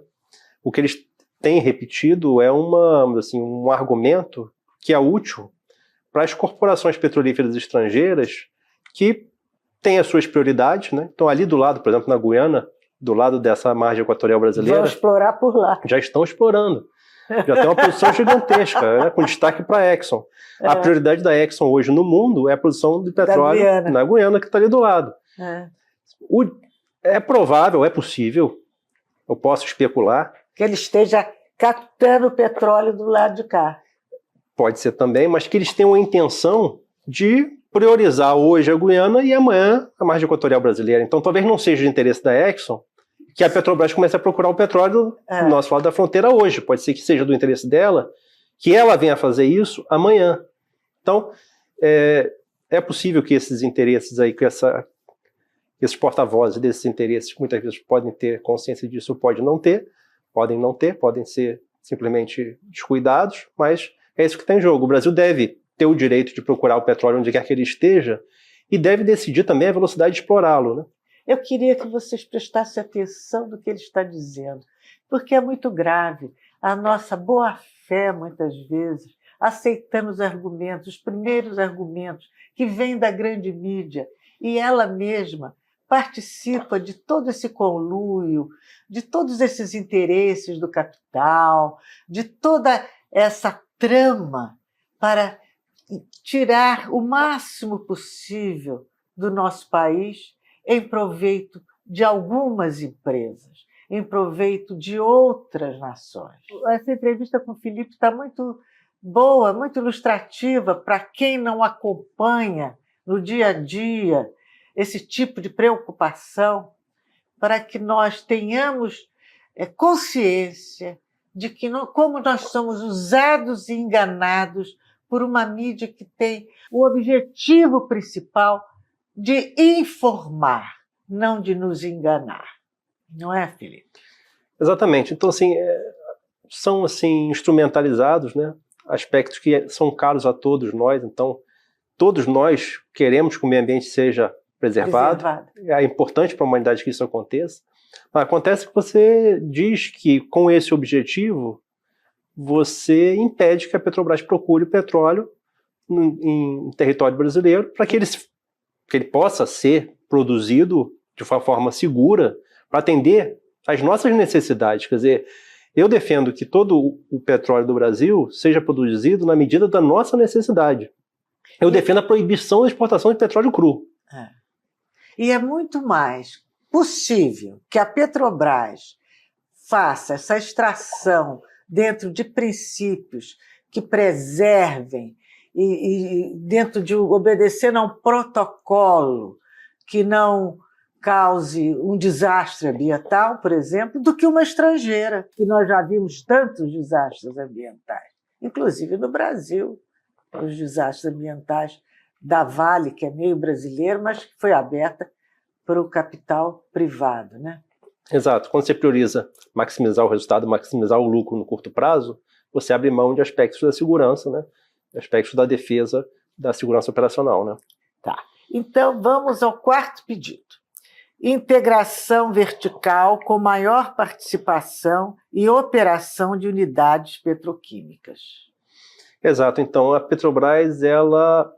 Speaker 2: o que eles têm repetido é um argumento que é útil para as corporações petrolíferas estrangeiras que têm as suas prioridades, né? Então, ali do lado, por exemplo, na Guiana, do lado dessa margem equatorial brasileira,
Speaker 1: vão explorar por lá.
Speaker 2: Já estão explorando. Já tem uma produção gigantesca, né, com destaque para a Exxon. A prioridade da Exxon hoje no mundo é a produção de petróleo na Guiana, que está ali do lado. É provável, é possível, eu posso especular,
Speaker 1: que ele esteja captando petróleo do lado de cá.
Speaker 2: Pode ser também, mas que eles tenham a intenção de priorizar hoje a Guiana e amanhã a margem equatorial brasileira. Então talvez não seja de interesse da Exxon que a Petrobras comece a procurar o petróleo do nosso lado da fronteira hoje. Pode ser que seja do interesse dela que ela venha fazer isso amanhã. Então, é possível que esses interesses aí, que esses porta-vozes desses interesses, muitas vezes podem ter consciência disso, podem não ter, podem ser simplesmente descuidados, mas é isso que está em jogo. O Brasil deve ter o direito de procurar o petróleo onde quer que ele esteja e deve decidir também a velocidade de explorá-lo, né?
Speaker 1: Eu queria que vocês prestassem atenção no que ele está dizendo, porque é muito grave. A nossa boa-fé, muitas vezes, aceitando os argumentos, os primeiros argumentos que vêm da grande mídia, e ela mesma participa de todo esse conluio, de todos esses interesses do capital, de toda essa trama para tirar o máximo possível do nosso país em proveito de algumas empresas, em proveito de outras nações. Essa entrevista com o Felipe está muito boa, muito ilustrativa para quem não acompanha no dia a dia esse tipo de preocupação, para que nós tenhamos consciência de que, como nós somos usados e enganados por uma mídia que tem o objetivo principal de informar, não de nos enganar. Não é, Felipe?
Speaker 2: Exatamente. Então, assim, são assim, instrumentalizados, né? Aspectos que são caros a todos nós. Então, todos nós queremos que o meio ambiente seja preservado. É importante para a humanidade que isso aconteça. Mas acontece que você diz que, com esse objetivo, você impede que a Petrobras procure petróleo em território brasileiro para que ele possa ser produzido de uma forma segura para atender às nossas necessidades. Quer dizer, eu defendo que todo o petróleo do Brasil seja produzido na medida da nossa necessidade. Eu defendo a proibição da exportação de petróleo cru.
Speaker 1: E é muito mais possível que a Petrobras faça essa extração dentro de princípios que preservem e dentro de obedecer a um protocolo que não cause um desastre ambiental, por exemplo, do que uma estrangeira, que nós já vimos tantos desastres ambientais, inclusive no Brasil, os desastres ambientais da Vale, que é meio brasileiro, mas que foi aberta para o capital privado, né?
Speaker 2: Exato. Quando você prioriza maximizar o resultado, maximizar o lucro no curto prazo, você abre mão de aspectos da segurança, né? Aspectos da defesa da segurança operacional, né?
Speaker 1: Tá. Então, vamos ao quarto pedido. Integração vertical com maior participação e operação de unidades petroquímicas.
Speaker 2: Exato. Então, a Petrobras, ela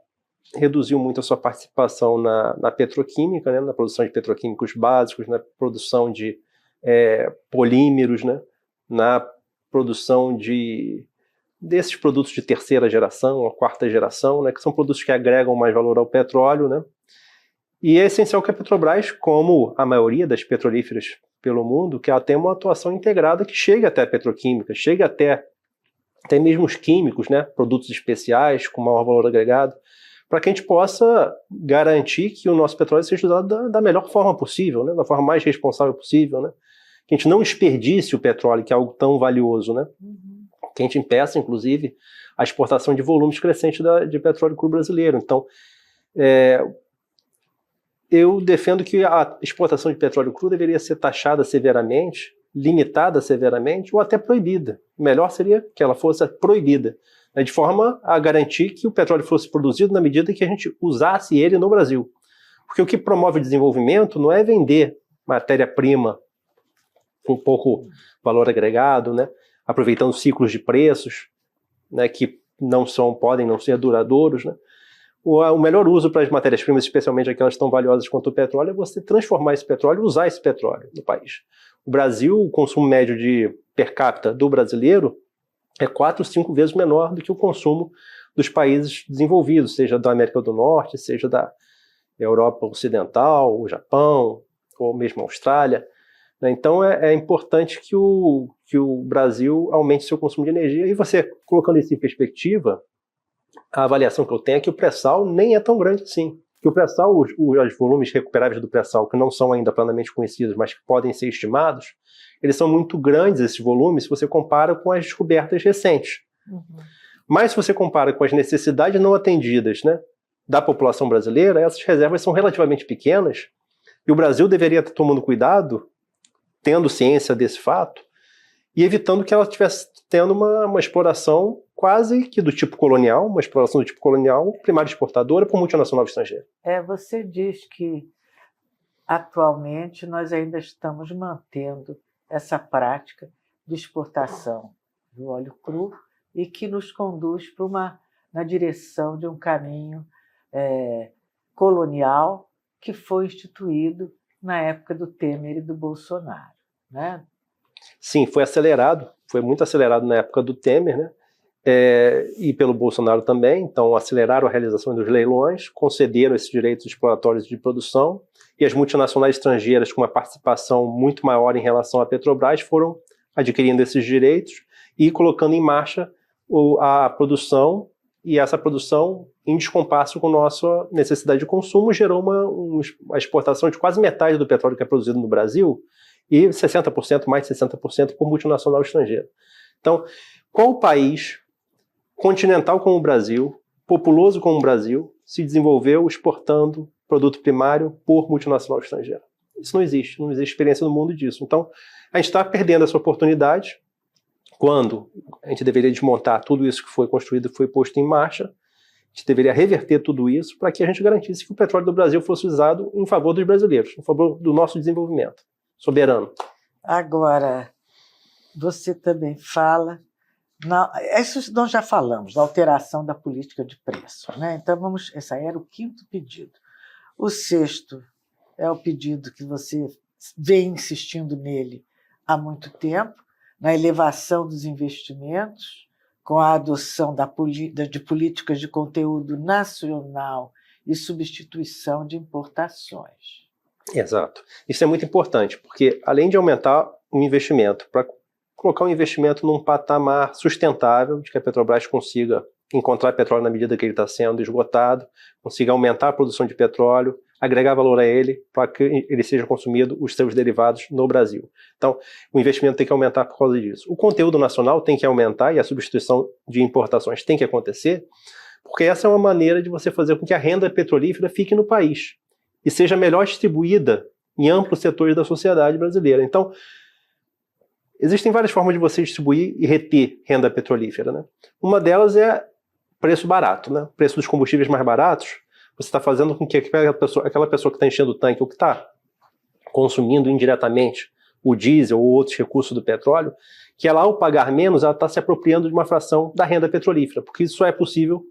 Speaker 2: reduziu muito a sua participação na petroquímica, né, na produção de petroquímicos básicos, na produção de polímeros, né, na produção desses produtos de terceira geração, a quarta geração, né, que são produtos que agregam mais valor ao petróleo, né, e é essencial que a Petrobras, como a maioria das petrolíferas pelo mundo, que ela tenha uma atuação integrada que chegue até a petroquímica, chegue até mesmo os químicos, né, produtos especiais com maior valor agregado, para que a gente possa garantir que o nosso petróleo seja usado da melhor forma possível, né, da forma mais responsável possível, né, que a gente não desperdice o petróleo, que é algo tão valioso, né, que a gente impeça, inclusive, a exportação de volumes crescentes de petróleo cru brasileiro. Então, eu defendo que a exportação de petróleo cru deveria ser taxada severamente, limitada severamente ou até proibida. O melhor seria que ela fosse proibida, né, de forma a garantir que o petróleo fosse produzido na medida que a gente usasse ele no Brasil. Porque o que promove o desenvolvimento não é vender matéria-prima com pouco valor agregado, né, aproveitando ciclos de preços, né, que podem não ser duradouros, né. O melhor uso para as matérias-primas, especialmente aquelas tão valiosas quanto o petróleo, é você transformar esse petróleo e usar esse petróleo no país. O Brasil, o consumo médio per capita do brasileiro é 4, 5 vezes menor do que o consumo dos países desenvolvidos, seja da América do Norte, seja da Europa Ocidental, o Japão, ou mesmo a Austrália. Então é importante que o Brasil aumente seu consumo de energia. E você, colocando isso em perspectiva, a avaliação que eu tenho é que o pré-sal nem é tão grande assim. Que o pré-sal, os volumes recuperáveis do pré-sal, que não são ainda plenamente conhecidos, mas que podem ser estimados, eles são muito grandes, esses volumes, se você compara com as descobertas recentes. Mas se você compara com as necessidades não atendidas, né, da população brasileira, essas reservas são relativamente pequenas, e o Brasil deveria estar tomando cuidado, tendo ciência desse fato, e evitando que ela estivesse tendo uma exploração quase que do tipo colonial, uma exploração do tipo colonial, primária exportadora por multinacional estrangeira.
Speaker 1: Você diz que atualmente nós ainda estamos mantendo essa prática de exportação do óleo cru e que nos conduz na direção de um caminho colonial que foi instituído na época do Temer e do Bolsonaro, né?
Speaker 2: Sim, foi muito acelerado na época do Temer, né? E pelo Bolsonaro também. Então aceleraram a realização dos leilões, concederam esses direitos exploratórios de produção, e as multinacionais estrangeiras com uma participação muito maior em relação à Petrobras foram adquirindo esses direitos e colocando em marcha a produção, e essa produção, em descompasso com nossa necessidade de consumo, gerou a exportação de quase metade do petróleo que é produzido no Brasil, e 60%, mais de 60% por multinacional estrangeira. Então, qual país continental como o Brasil, populoso como o Brasil, se desenvolveu exportando produto primário por multinacional estrangeira? Isso não existe experiência no mundo disso. Então, a gente está perdendo essa oportunidade quando a gente deveria desmontar tudo isso que foi construído e foi posto em marcha. A gente deveria reverter tudo isso para que a gente garantisse que o petróleo do Brasil fosse usado em favor dos brasileiros, em favor do nosso desenvolvimento soberano.
Speaker 1: Agora, você também fala... isso nós já falamos, da alteração da política de preço, né? Então, esse era o 5º pedido. O 6º é o pedido que você vem insistindo nele há muito tempo, na elevação dos investimentos, com a adoção de políticas de conteúdo nacional e substituição de importações.
Speaker 2: Exato. Isso é muito importante, porque além de aumentar o investimento, para colocar o investimento num patamar sustentável, de que a Petrobras consiga encontrar petróleo na medida que ele está sendo esgotado, consiga aumentar a produção de petróleo, agregar valor a ele para que ele seja consumido, os seus derivados, no Brasil. Então, o investimento tem que aumentar por causa disso. O conteúdo nacional tem que aumentar e a substituição de importações tem que acontecer, porque essa é uma maneira de você fazer com que a renda petrolífera fique no país e seja melhor distribuída em amplos setores da sociedade brasileira. Então, existem várias formas de você distribuir e reter renda petrolífera, né? Uma delas é preço barato, né? Preço dos combustíveis mais baratos. Você está fazendo com que aquela pessoa que está enchendo o tanque ou que está consumindo indiretamente o diesel ou outros recursos do petróleo, que ela, ao pagar menos, ela está se apropriando de uma fração da renda petrolífera, porque isso só é possível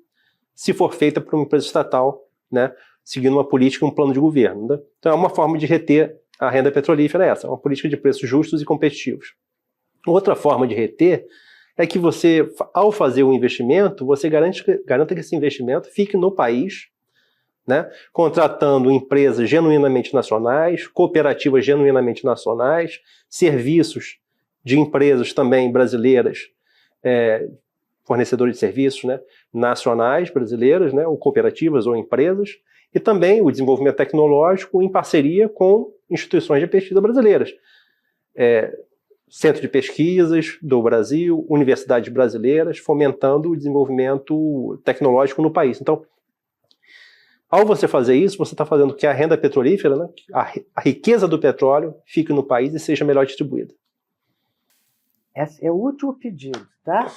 Speaker 2: se for feita por uma empresa estatal, né, seguindo uma política, um plano de governo. Né? Então é uma forma de reter a renda petrolífera, é uma política de preços justos e competitivos. Outra forma de reter é que você, ao fazer um investimento, você garanta que esse investimento fique no país, né, contratando empresas genuinamente nacionais, cooperativas genuinamente nacionais, serviços de empresas também brasileiras, fornecedores de serviços, né, nacionais brasileiras, né, ou cooperativas ou empresas, e também o desenvolvimento tecnológico em parceria com instituições de pesquisa brasileiras. Centro de pesquisas do Brasil, universidades brasileiras, fomentando o desenvolvimento tecnológico no país. Então, ao você fazer isso, você está fazendo que a renda petrolífera, né, a riqueza do petróleo, fique no país e seja melhor distribuída.
Speaker 1: Esse é o último pedido, tá?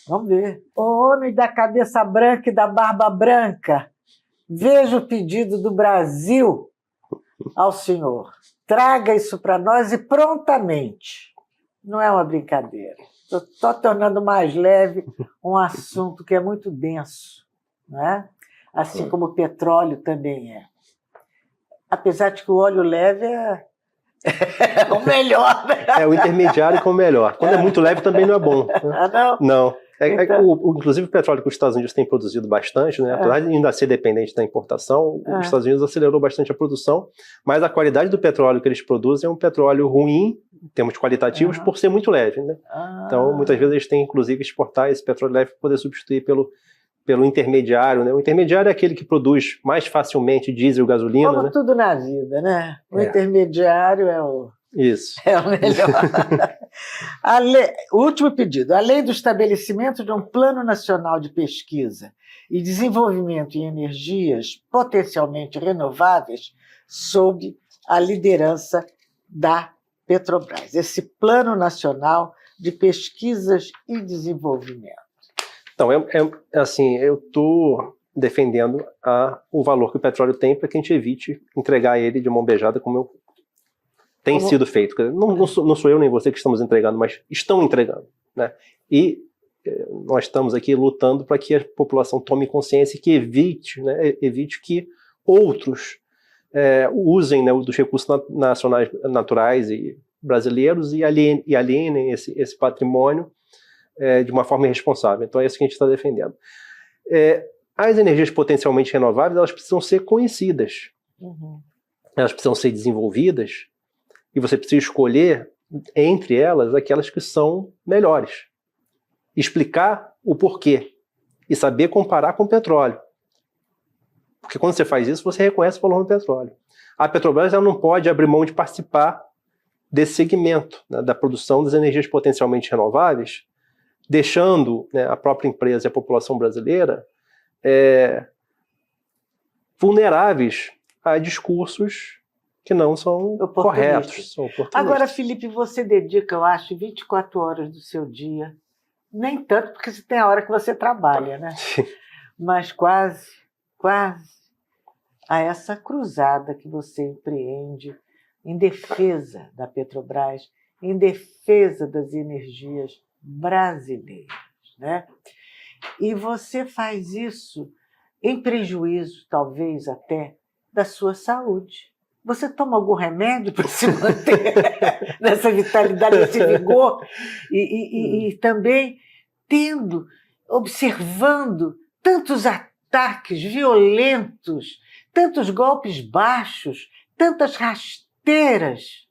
Speaker 1: Vamos ver. O homem da cabeça branca e da barba branca, veja o pedido do Brasil ao senhor. Traga isso para nós e prontamente. Não é uma brincadeira. Estou só tornando mais leve um assunto que é muito denso, não é? Assim como o petróleo também é. Apesar de que o óleo leve é o melhor. Né?
Speaker 2: É o intermediário com o melhor. Quando é muito leve também não é bom. Né?
Speaker 1: Ah, não?
Speaker 2: Não. Inclusive o petróleo que os Estados Unidos têm produzido bastante, né? Apesar de ainda ser dependente da importação, os Estados Unidos acelerou bastante a produção, mas a qualidade do petróleo que eles produzem é um petróleo ruim, em termos qualitativos, por ser muito leve. Né? Então, muitas vezes eles têm, inclusive, que exportar esse petróleo leve para poder substituir pelo intermediário, né? O intermediário é aquele que produz mais facilmente diesel e gasolina.
Speaker 1: Como, né? Tudo na vida, né? O intermediário é o...
Speaker 2: Isso.
Speaker 1: É o melhor. O último pedido. A lei do estabelecimento de um Plano Nacional de Pesquisa e Desenvolvimento em Energias Potencialmente Renováveis sob a liderança da Petrobras. Esse Plano Nacional de Pesquisas e Desenvolvimento.
Speaker 2: Então, assim, eu estou defendendo o valor que o petróleo tem para que a gente evite entregar ele de mão beijada como tem sido feito. Não sou eu nem você que estamos entregando, mas estão entregando. Né? E nós estamos aqui lutando para que a população tome consciência e que evite que outros usem, né, dos recursos nacionais, naturais e brasileiros e alienem esse patrimônio de uma forma irresponsável. Então é isso que a gente está defendendo. As energias potencialmente renováveis, elas precisam ser conhecidas. Elas precisam ser desenvolvidas e você precisa escolher entre elas aquelas que são melhores. Explicar o porquê e saber comparar com o petróleo. Porque quando você faz isso, você reconhece o valor do petróleo. A Petrobras ela não pode abrir mão de participar desse segmento, né, da produção das energias potencialmente renováveis, deixando, né, a própria empresa e a população brasileira vulneráveis a discursos que não são corretos, são oportunistas.
Speaker 1: Agora, Felipe, você dedica, eu acho, 24 horas do seu dia, nem tanto, porque você tem a hora que você trabalha, né? Mas quase a essa cruzada que você empreende em defesa da Petrobras, em defesa das energias brasileiras, né? E você faz isso em prejuízo, talvez até, da sua saúde. Você toma algum remédio para se manter nessa vitalidade, nesse vigor? E também observando tantos ataques violentos, tantos golpes baixos, tantas rasteiras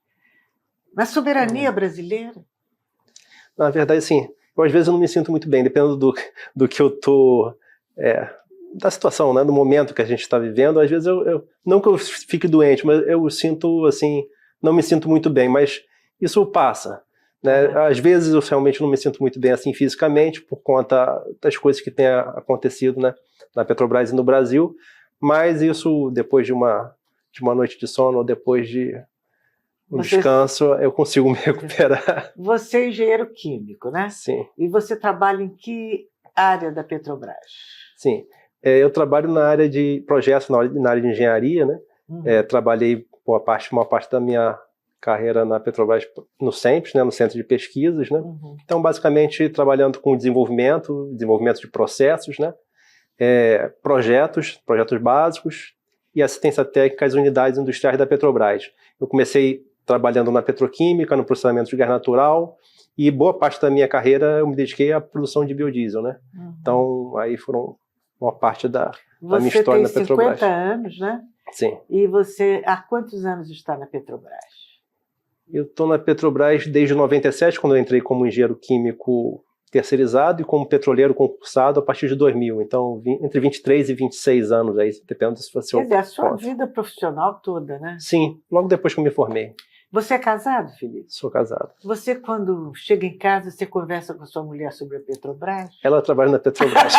Speaker 1: na soberania brasileira?
Speaker 2: Na verdade, sim. Eu, às vezes, eu não me sinto muito bem, dependendo do que eu estou... da situação, né, do momento que a gente está vivendo. Às vezes não que eu fique doente, mas eu sinto assim, não me sinto muito bem, mas isso passa, né? Às vezes eu realmente não me sinto muito bem assim fisicamente por conta das coisas que têm acontecido, né, na Petrobras e no Brasil, mas isso depois de uma noite de sono ou depois de um descanso eu consigo me recuperar.
Speaker 1: Você é engenheiro químico, né?
Speaker 2: Sim.
Speaker 1: E você trabalha em que área da Petrobras?
Speaker 2: Sim. Eu trabalho na área de projetos, na área de engenharia, né? Trabalhei uma parte da minha carreira na Petrobras no CENPES, né? No Centro de Pesquisas, né? Então, basicamente, trabalhando com desenvolvimento de processos, né? Projetos básicos e assistência técnica às unidades industriais da Petrobras. Eu comecei trabalhando na petroquímica, no processamento de gás natural, e boa parte da minha carreira eu me dediquei à produção de biodiesel, né? Então, aí foram uma parte da minha história na Petrobras.
Speaker 1: Você tem 50 anos, né?
Speaker 2: Sim.
Speaker 1: E você, há quantos anos está na Petrobras?
Speaker 2: Eu estou na Petrobras desde 97, quando eu entrei como engenheiro químico terceirizado e como petroleiro concursado a partir de 2000. Então, entre 23 e 26 anos, aí, depende se você...
Speaker 1: Quer dizer, a sua vida profissional toda, né?
Speaker 2: Sim, logo depois que eu me formei.
Speaker 1: Você é casado, Felipe?
Speaker 2: Sou casado.
Speaker 1: Você, quando chega em casa, você conversa com a sua mulher sobre a Petrobras?
Speaker 2: Ela trabalha na Petrobras.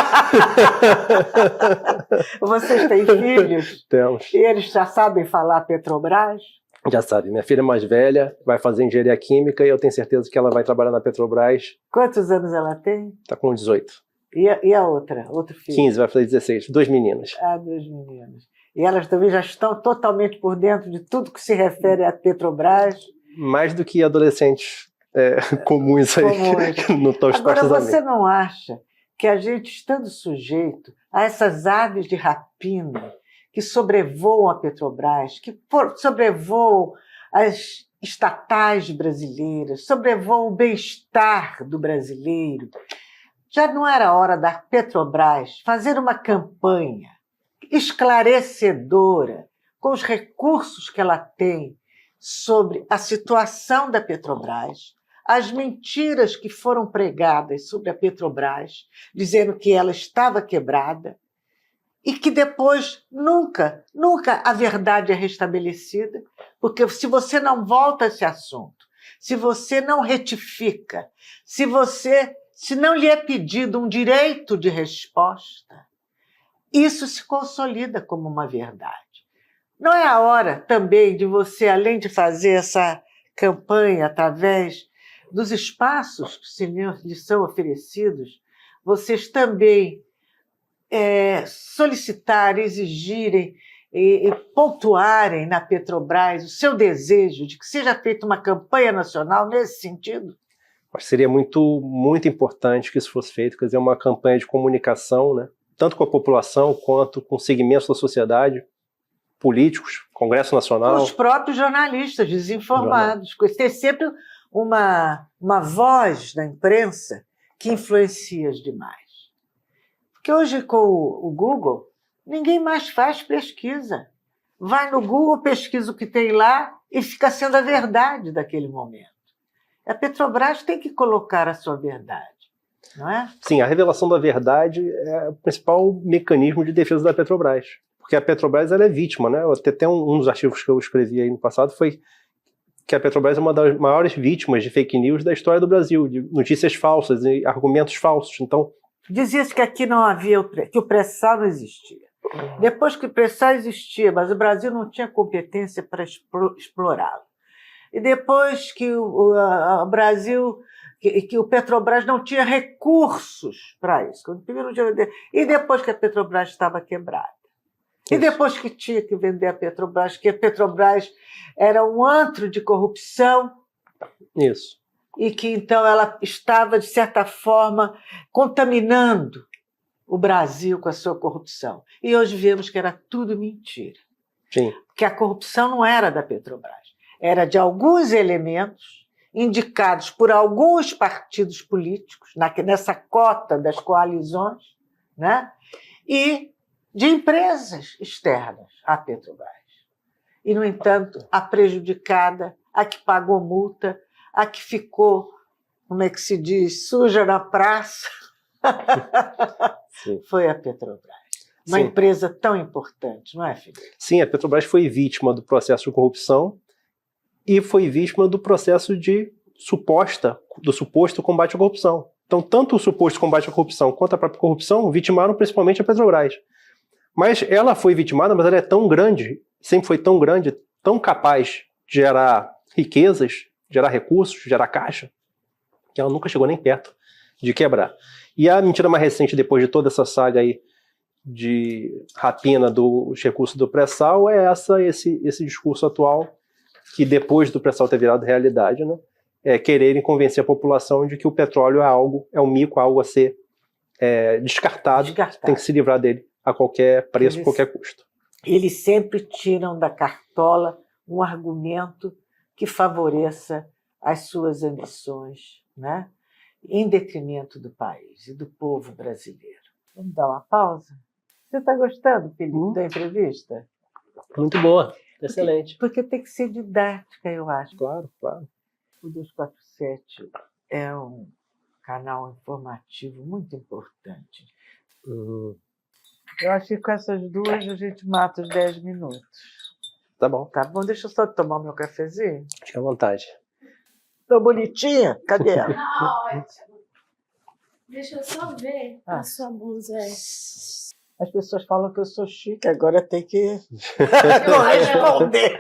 Speaker 1: Vocês têm filhos?
Speaker 2: Temos.
Speaker 1: E eles já sabem falar Petrobras?
Speaker 2: Já sabe. Minha filha mais velha vai fazer engenharia química e eu tenho certeza que ela vai trabalhar na Petrobras.
Speaker 1: Quantos anos ela tem?
Speaker 2: Está com 18.
Speaker 1: E a outra? Outro filho?
Speaker 2: 15, vai fazer 16. 2 meninas.
Speaker 1: Ah, 2 meninas. E elas também já estão totalmente por dentro de tudo que se refere à Petrobras?
Speaker 2: Mais do que adolescentes comuns aí, que não estão expostos a mim.
Speaker 1: Agora, você não acha que a gente, estando sujeito a essas aves de rapina que sobrevoam a Petrobras, que sobrevoam as estatais brasileiras, sobrevoam o bem-estar do brasileiro, já não era hora da Petrobras fazer uma campanha esclarecedora, com os recursos que ela tem, sobre a situação da Petrobras, as mentiras que foram pregadas sobre a Petrobras, dizendo que ela estava quebrada, e que depois nunca a verdade é restabelecida, porque se você não volta a esse assunto, se você não retifica, se não lhe é pedido um direito de resposta, isso se consolida como uma verdade. Não é a hora também de você, além de fazer essa campanha através dos espaços que lhe são oferecidos, vocês também solicitarem, exigirem e pontuarem na Petrobras o seu desejo de que seja feita uma campanha nacional nesse sentido?
Speaker 2: Acho que seria muito, muito importante que isso fosse feito, quer dizer, uma campanha de comunicação, né? Tanto com a população quanto com segmentos da sociedade, políticos, Congresso Nacional.
Speaker 1: Os próprios jornalistas desinformados. Tem sempre uma voz da imprensa que influencia os demais. Porque hoje, com o Google, ninguém mais faz pesquisa. Vai no Google, pesquisa o que tem lá e fica sendo a verdade daquele momento. A Petrobras tem que colocar a sua verdade, não é?
Speaker 2: Sim, a revelação da verdade é o principal mecanismo de defesa da Petrobras. Porque a Petrobras ela é vítima, né? Até um dos artigos que eu escrevi aí no passado foi que a Petrobras é uma das maiores vítimas de fake news da história do Brasil, de notícias falsas e argumentos falsos. Então,
Speaker 1: dizia-se que aqui não havia, que o pré-sal não existia. Depois que o pré-sal existia, mas o Brasil não tinha competência para explorá-lo. E depois que o Brasil, que o Petrobras não tinha recursos para isso. E depois que a Petrobras estava quebrada. E depois que tinha que vender a Petrobras, que a Petrobras era um antro de corrupção.
Speaker 2: isso.
Speaker 1: E que então ela estava, de certa forma, contaminando o Brasil com a sua corrupção. E hoje vemos que era tudo mentira.
Speaker 2: Sim.
Speaker 1: Que a corrupção não era da Petrobras, era de alguns elementos indicados por alguns partidos políticos, nessa cota das coalizões, né? E de empresas externas à Petrobras. E, no entanto, a prejudicada, a que pagou multa, a que ficou, como é que se diz, suja na praça, foi a Petrobras. Uma empresa tão importante, não é, Felipe?
Speaker 2: Sim, a Petrobras foi vítima do processo de corrupção e foi vítima do processo do suposto combate à corrupção. Então, tanto o suposto combate à corrupção quanto a própria corrupção vitimaram principalmente a Petrobras. Mas ela foi vitimada, mas ela é tão grande, sempre foi tão grande, tão capaz de gerar riquezas, gerar recursos, gerar caixa, que ela nunca chegou nem perto de quebrar. E a mentira mais recente, depois de toda essa saga aí de rapina dos recursos do pré-sal, é esse discurso atual, que depois do pré-sal ter virado realidade, né, é quererem convencer a população de que o petróleo é um mico, algo a ser descartado, tem que se livrar dele a qualquer preço, qualquer custo.
Speaker 1: Eles sempre tiram da cartola um argumento que favoreça as suas ambições, né? Em detrimento do país e do povo brasileiro. Vamos dar uma pausa? Você está gostando, Felipe, da entrevista?
Speaker 2: Muito boa, excelente.
Speaker 1: Porque tem que ser didática, eu acho.
Speaker 2: Claro, claro.
Speaker 1: O 247 é um canal informativo muito importante. Eu acho que com essas duas a gente mata os 10 minutos.
Speaker 2: Tá bom.
Speaker 1: Tá bom, deixa eu só tomar o meu cafezinho.
Speaker 2: Fique à vontade.
Speaker 1: Tô bonitinha? Cadê ela?
Speaker 3: Ótimo. Deixa eu só ver a sua blusa aí.
Speaker 1: As pessoas falam que eu sou chique, agora tem que corresponder.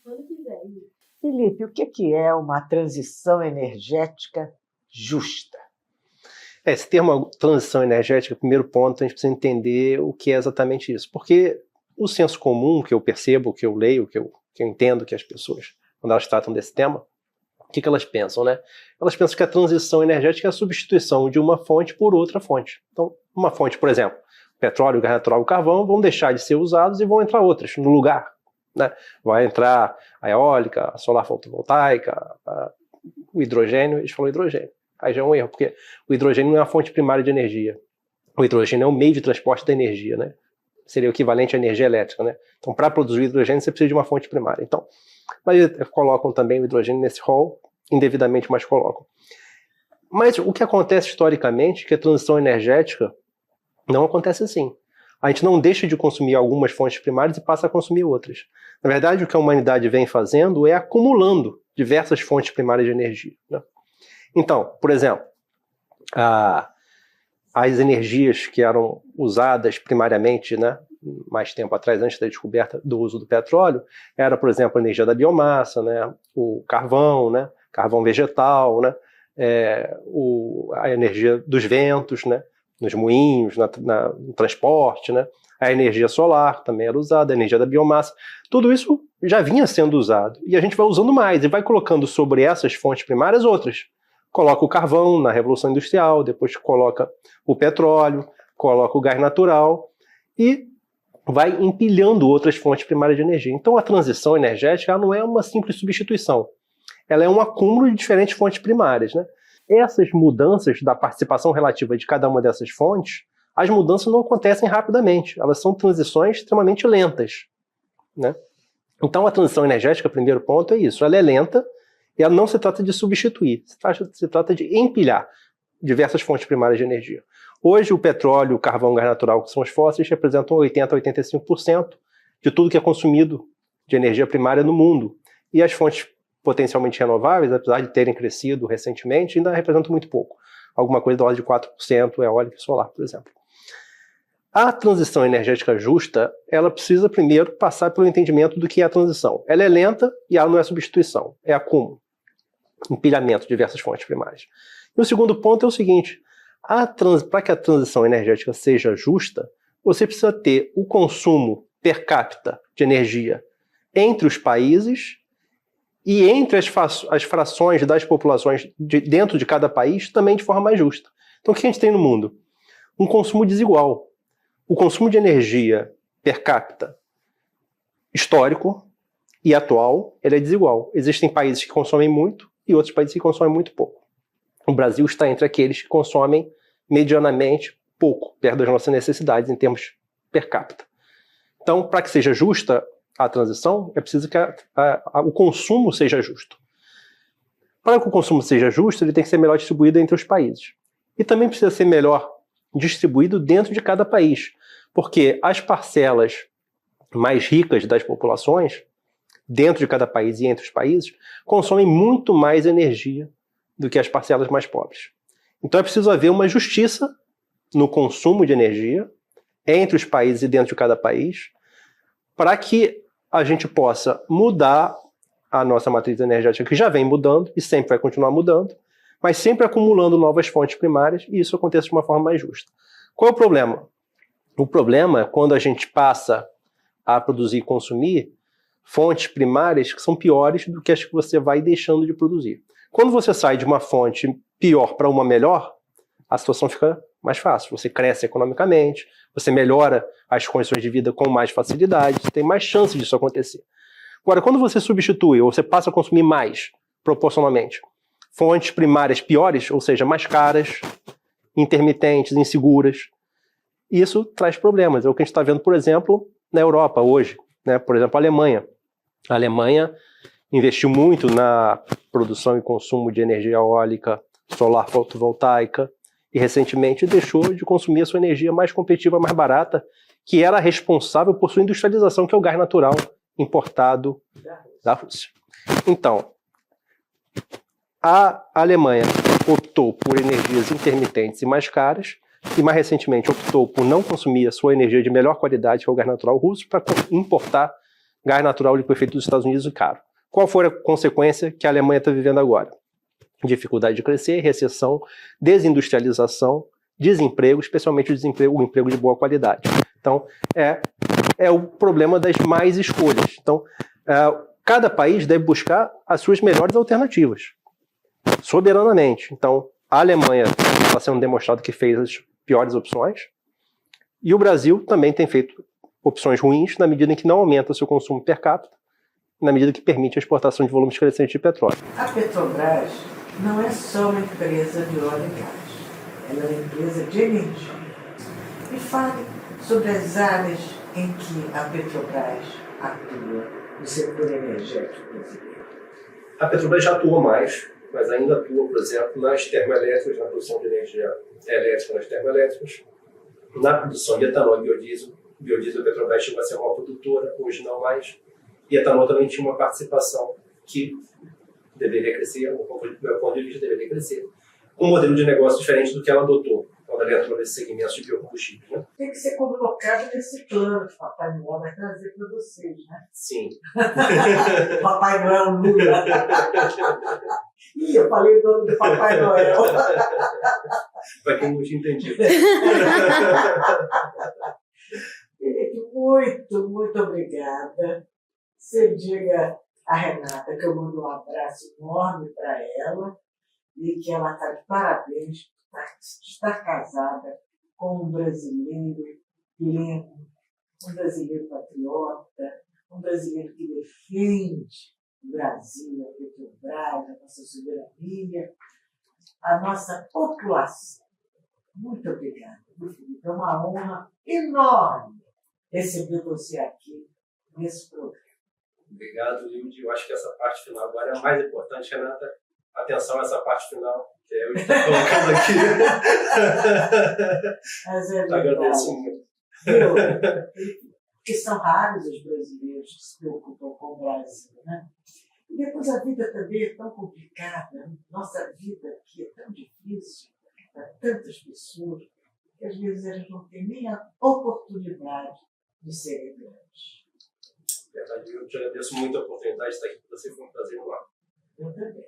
Speaker 3: Quando quiser.
Speaker 1: Felipe, o que é uma transição energética justa?
Speaker 2: Esse termo transição energética, primeiro ponto, a gente precisa entender o que é exatamente isso. Porque o senso comum que eu percebo, que eu leio, que eu entendo que as pessoas, quando elas tratam desse tema, o que elas pensam, né? Elas pensam que a transição energética é a substituição de uma fonte por outra fonte. Então, uma fonte, por exemplo, petróleo, gás natural e carvão vão deixar de ser usados e vão entrar outras no lugar, né? Vai entrar a eólica, a solar fotovoltaica, o hidrogênio. Eles falam hidrogênio. Aí já é um erro, porque o hidrogênio não é a fonte primária de energia. O hidrogênio é o meio de transporte da energia, né? Seria o equivalente à energia elétrica, né? Então, para produzir hidrogênio, você precisa de uma fonte primária. Então, mas colocam também o hidrogênio nesse rol, indevidamente, mas colocam. Mas o que acontece historicamente é que a transição energética não acontece assim. A gente não deixa de consumir algumas fontes primárias e passa a consumir outras. Na verdade, o que a humanidade vem fazendo é acumulando diversas fontes primárias de energia, né? Então, por exemplo, as energias que eram usadas primariamente, né, mais tempo atrás, antes da descoberta do uso do petróleo, era, por exemplo, a energia da biomassa, né, o carvão, né, carvão vegetal, né, a energia dos ventos, né, nos moinhos, no transporte, né, a energia solar também era usada, a energia da biomassa. Tudo isso já vinha sendo usado. E a gente vai usando mais e vai colocando sobre essas fontes primárias outras. Coloca o carvão na Revolução Industrial, depois coloca o petróleo, coloca o gás natural e vai empilhando outras fontes primárias de energia. Então a transição energética ela não é uma simples substituição, ela é um acúmulo de diferentes fontes primárias, né? Essas mudanças da participação relativa de cada uma dessas fontes, as mudanças não acontecem rapidamente, elas são transições extremamente lentas, né? Então a transição energética, primeiro ponto, é isso, ela é lenta e ela não se trata de substituir, se trata de empilhar diversas fontes primárias de energia. Hoje o petróleo, o carvão, o gás natural, que são os fósseis, representam 80% a 85% de tudo que é consumido de energia primária no mundo. E as fontes potencialmente renováveis, apesar de terem crescido recentemente, ainda representam muito pouco. Alguma coisa da ordem de 4% eólica e solar, por exemplo. A transição energética justa, ela precisa primeiro passar pelo entendimento do que é a transição. Ela é lenta e ela não é substituição, é acúmulo, empilhamento de diversas fontes primárias. E o segundo ponto é o seguinte, para que a transição energética seja justa, você precisa ter o consumo per capita de energia entre os países e entre as frações das populações dentro de cada país também de forma mais justa. Então o que a gente tem no mundo? Um consumo desigual. O consumo de energia per capita histórico e atual, ele é desigual. Existem países que consomem muito e outros países que consomem muito pouco. O Brasil está entre aqueles que consomem medianamente pouco, perto das nossas necessidades em termos per capita. Então, para que seja justa a transição, é preciso que o consumo seja justo. Para que o consumo seja justo, ele tem que ser melhor distribuído entre os países. E também precisa ser melhor distribuído dentro de cada país, porque as parcelas mais ricas das populações, dentro de cada país e entre os países, consomem muito mais energia do que as parcelas mais pobres. Então é preciso haver uma justiça no consumo de energia entre os países e dentro de cada país, para que a gente possa mudar a nossa matriz energética, que já vem mudando e sempre vai continuar mudando, mas sempre acumulando novas fontes primárias, e isso acontece de uma forma mais justa. Qual é o problema? O problema é quando a gente passa a produzir e consumir fontes primárias que são piores do que as que você vai deixando de produzir. Quando você sai de uma fonte pior para uma melhor, a situação fica mais fácil. Você cresce economicamente, você melhora as condições de vida com mais facilidade, você tem mais chance disso acontecer. Agora, quando você substitui ou você passa a consumir mais, proporcionalmente, fontes primárias piores, ou seja, mais caras, intermitentes, inseguras, isso traz problemas. É o que a gente está vendo, por exemplo, na Europa hoje, né? Por exemplo, a Alemanha. A Alemanha investiu muito na produção e consumo de energia eólica, solar fotovoltaica, e recentemente deixou de consumir a sua energia mais competitiva, mais barata, que era responsável por sua industrialização, que é o gás natural importado da Rússia. Então, a Alemanha optou por energias intermitentes e mais caras, e mais recentemente optou por não consumir a sua energia de melhor qualidade, que é o gás natural russo, para importar gás natural liquefeito dos Estados Unidos e caro. Qual foi a consequência que a Alemanha está vivendo agora? Dificuldade de crescer, recessão, desindustrialização, desemprego, especialmente o emprego de boa qualidade. Então, é o problema das mais escolhas. Então, cada país deve buscar as suas melhores alternativas, soberanamente. Então, a Alemanha está sendo demonstrado que fez as piores opções, e o Brasil também tem feito opções ruins na medida em que não aumenta o seu consumo per capita, na medida que permite a exportação de volumes crescentes de petróleo.
Speaker 1: A Petrobras não é só uma empresa de óleo e gás, ela é uma empresa de energia. Me fale sobre as áreas em que a Petrobras atua no setor energético brasileiro.
Speaker 2: A Petrobras já atua mais, mas ainda atua, por exemplo, nas termoelétricas, na produção de energia elétrica nas termoelétricas, na produção de etanol e biodiesel. Biodiesel, a Petrobras chegou a ser uma produtora, hoje não mais. E etanol também tinha uma participação que deveria crescer, do meu ponto de vista, deveria crescer, com um modelo de negócio diferente do que ela adotou quando ela entrou nesse segmento de biocombustíveis. Né?
Speaker 1: Tem que ser colocado nesse plano que Papai Noel vai trazer para vocês, né?
Speaker 2: Sim.
Speaker 1: Papai Noel Lula. Ih, eu falei o nome do Papai Noel.
Speaker 2: Para quem não tinha entendido.
Speaker 1: Muito, muito obrigada. Você diga a Renata que eu mando um abraço enorme para ela e que ela está de parabéns por estar casada com um brasileiro pleno, um brasileiro patriota, um brasileiro que defende o Brasil, a Petrobras, a nossa soberania, a nossa população. Muito obrigada, Felipe. É uma honra enorme receber você aqui nesse programa. Obrigado, Lilde. Eu acho que essa parte final agora é a mais importante, Renata. Atenção a essa parte final, que é eu que estou colocando aqui. Mas é verdade. Agradeço muito. porque são raros os brasileiros que se preocupam com o Brasil, né? E depois a vida também é tão complicada, nossa vida aqui é tão difícil para tantas pessoas, que às vezes elas não têm nem a oportunidade de serem grandes.
Speaker 2: Verdade, eu te agradeço muito a oportunidade de estar aqui com você, foi um prazer enorme.
Speaker 1: Eu também.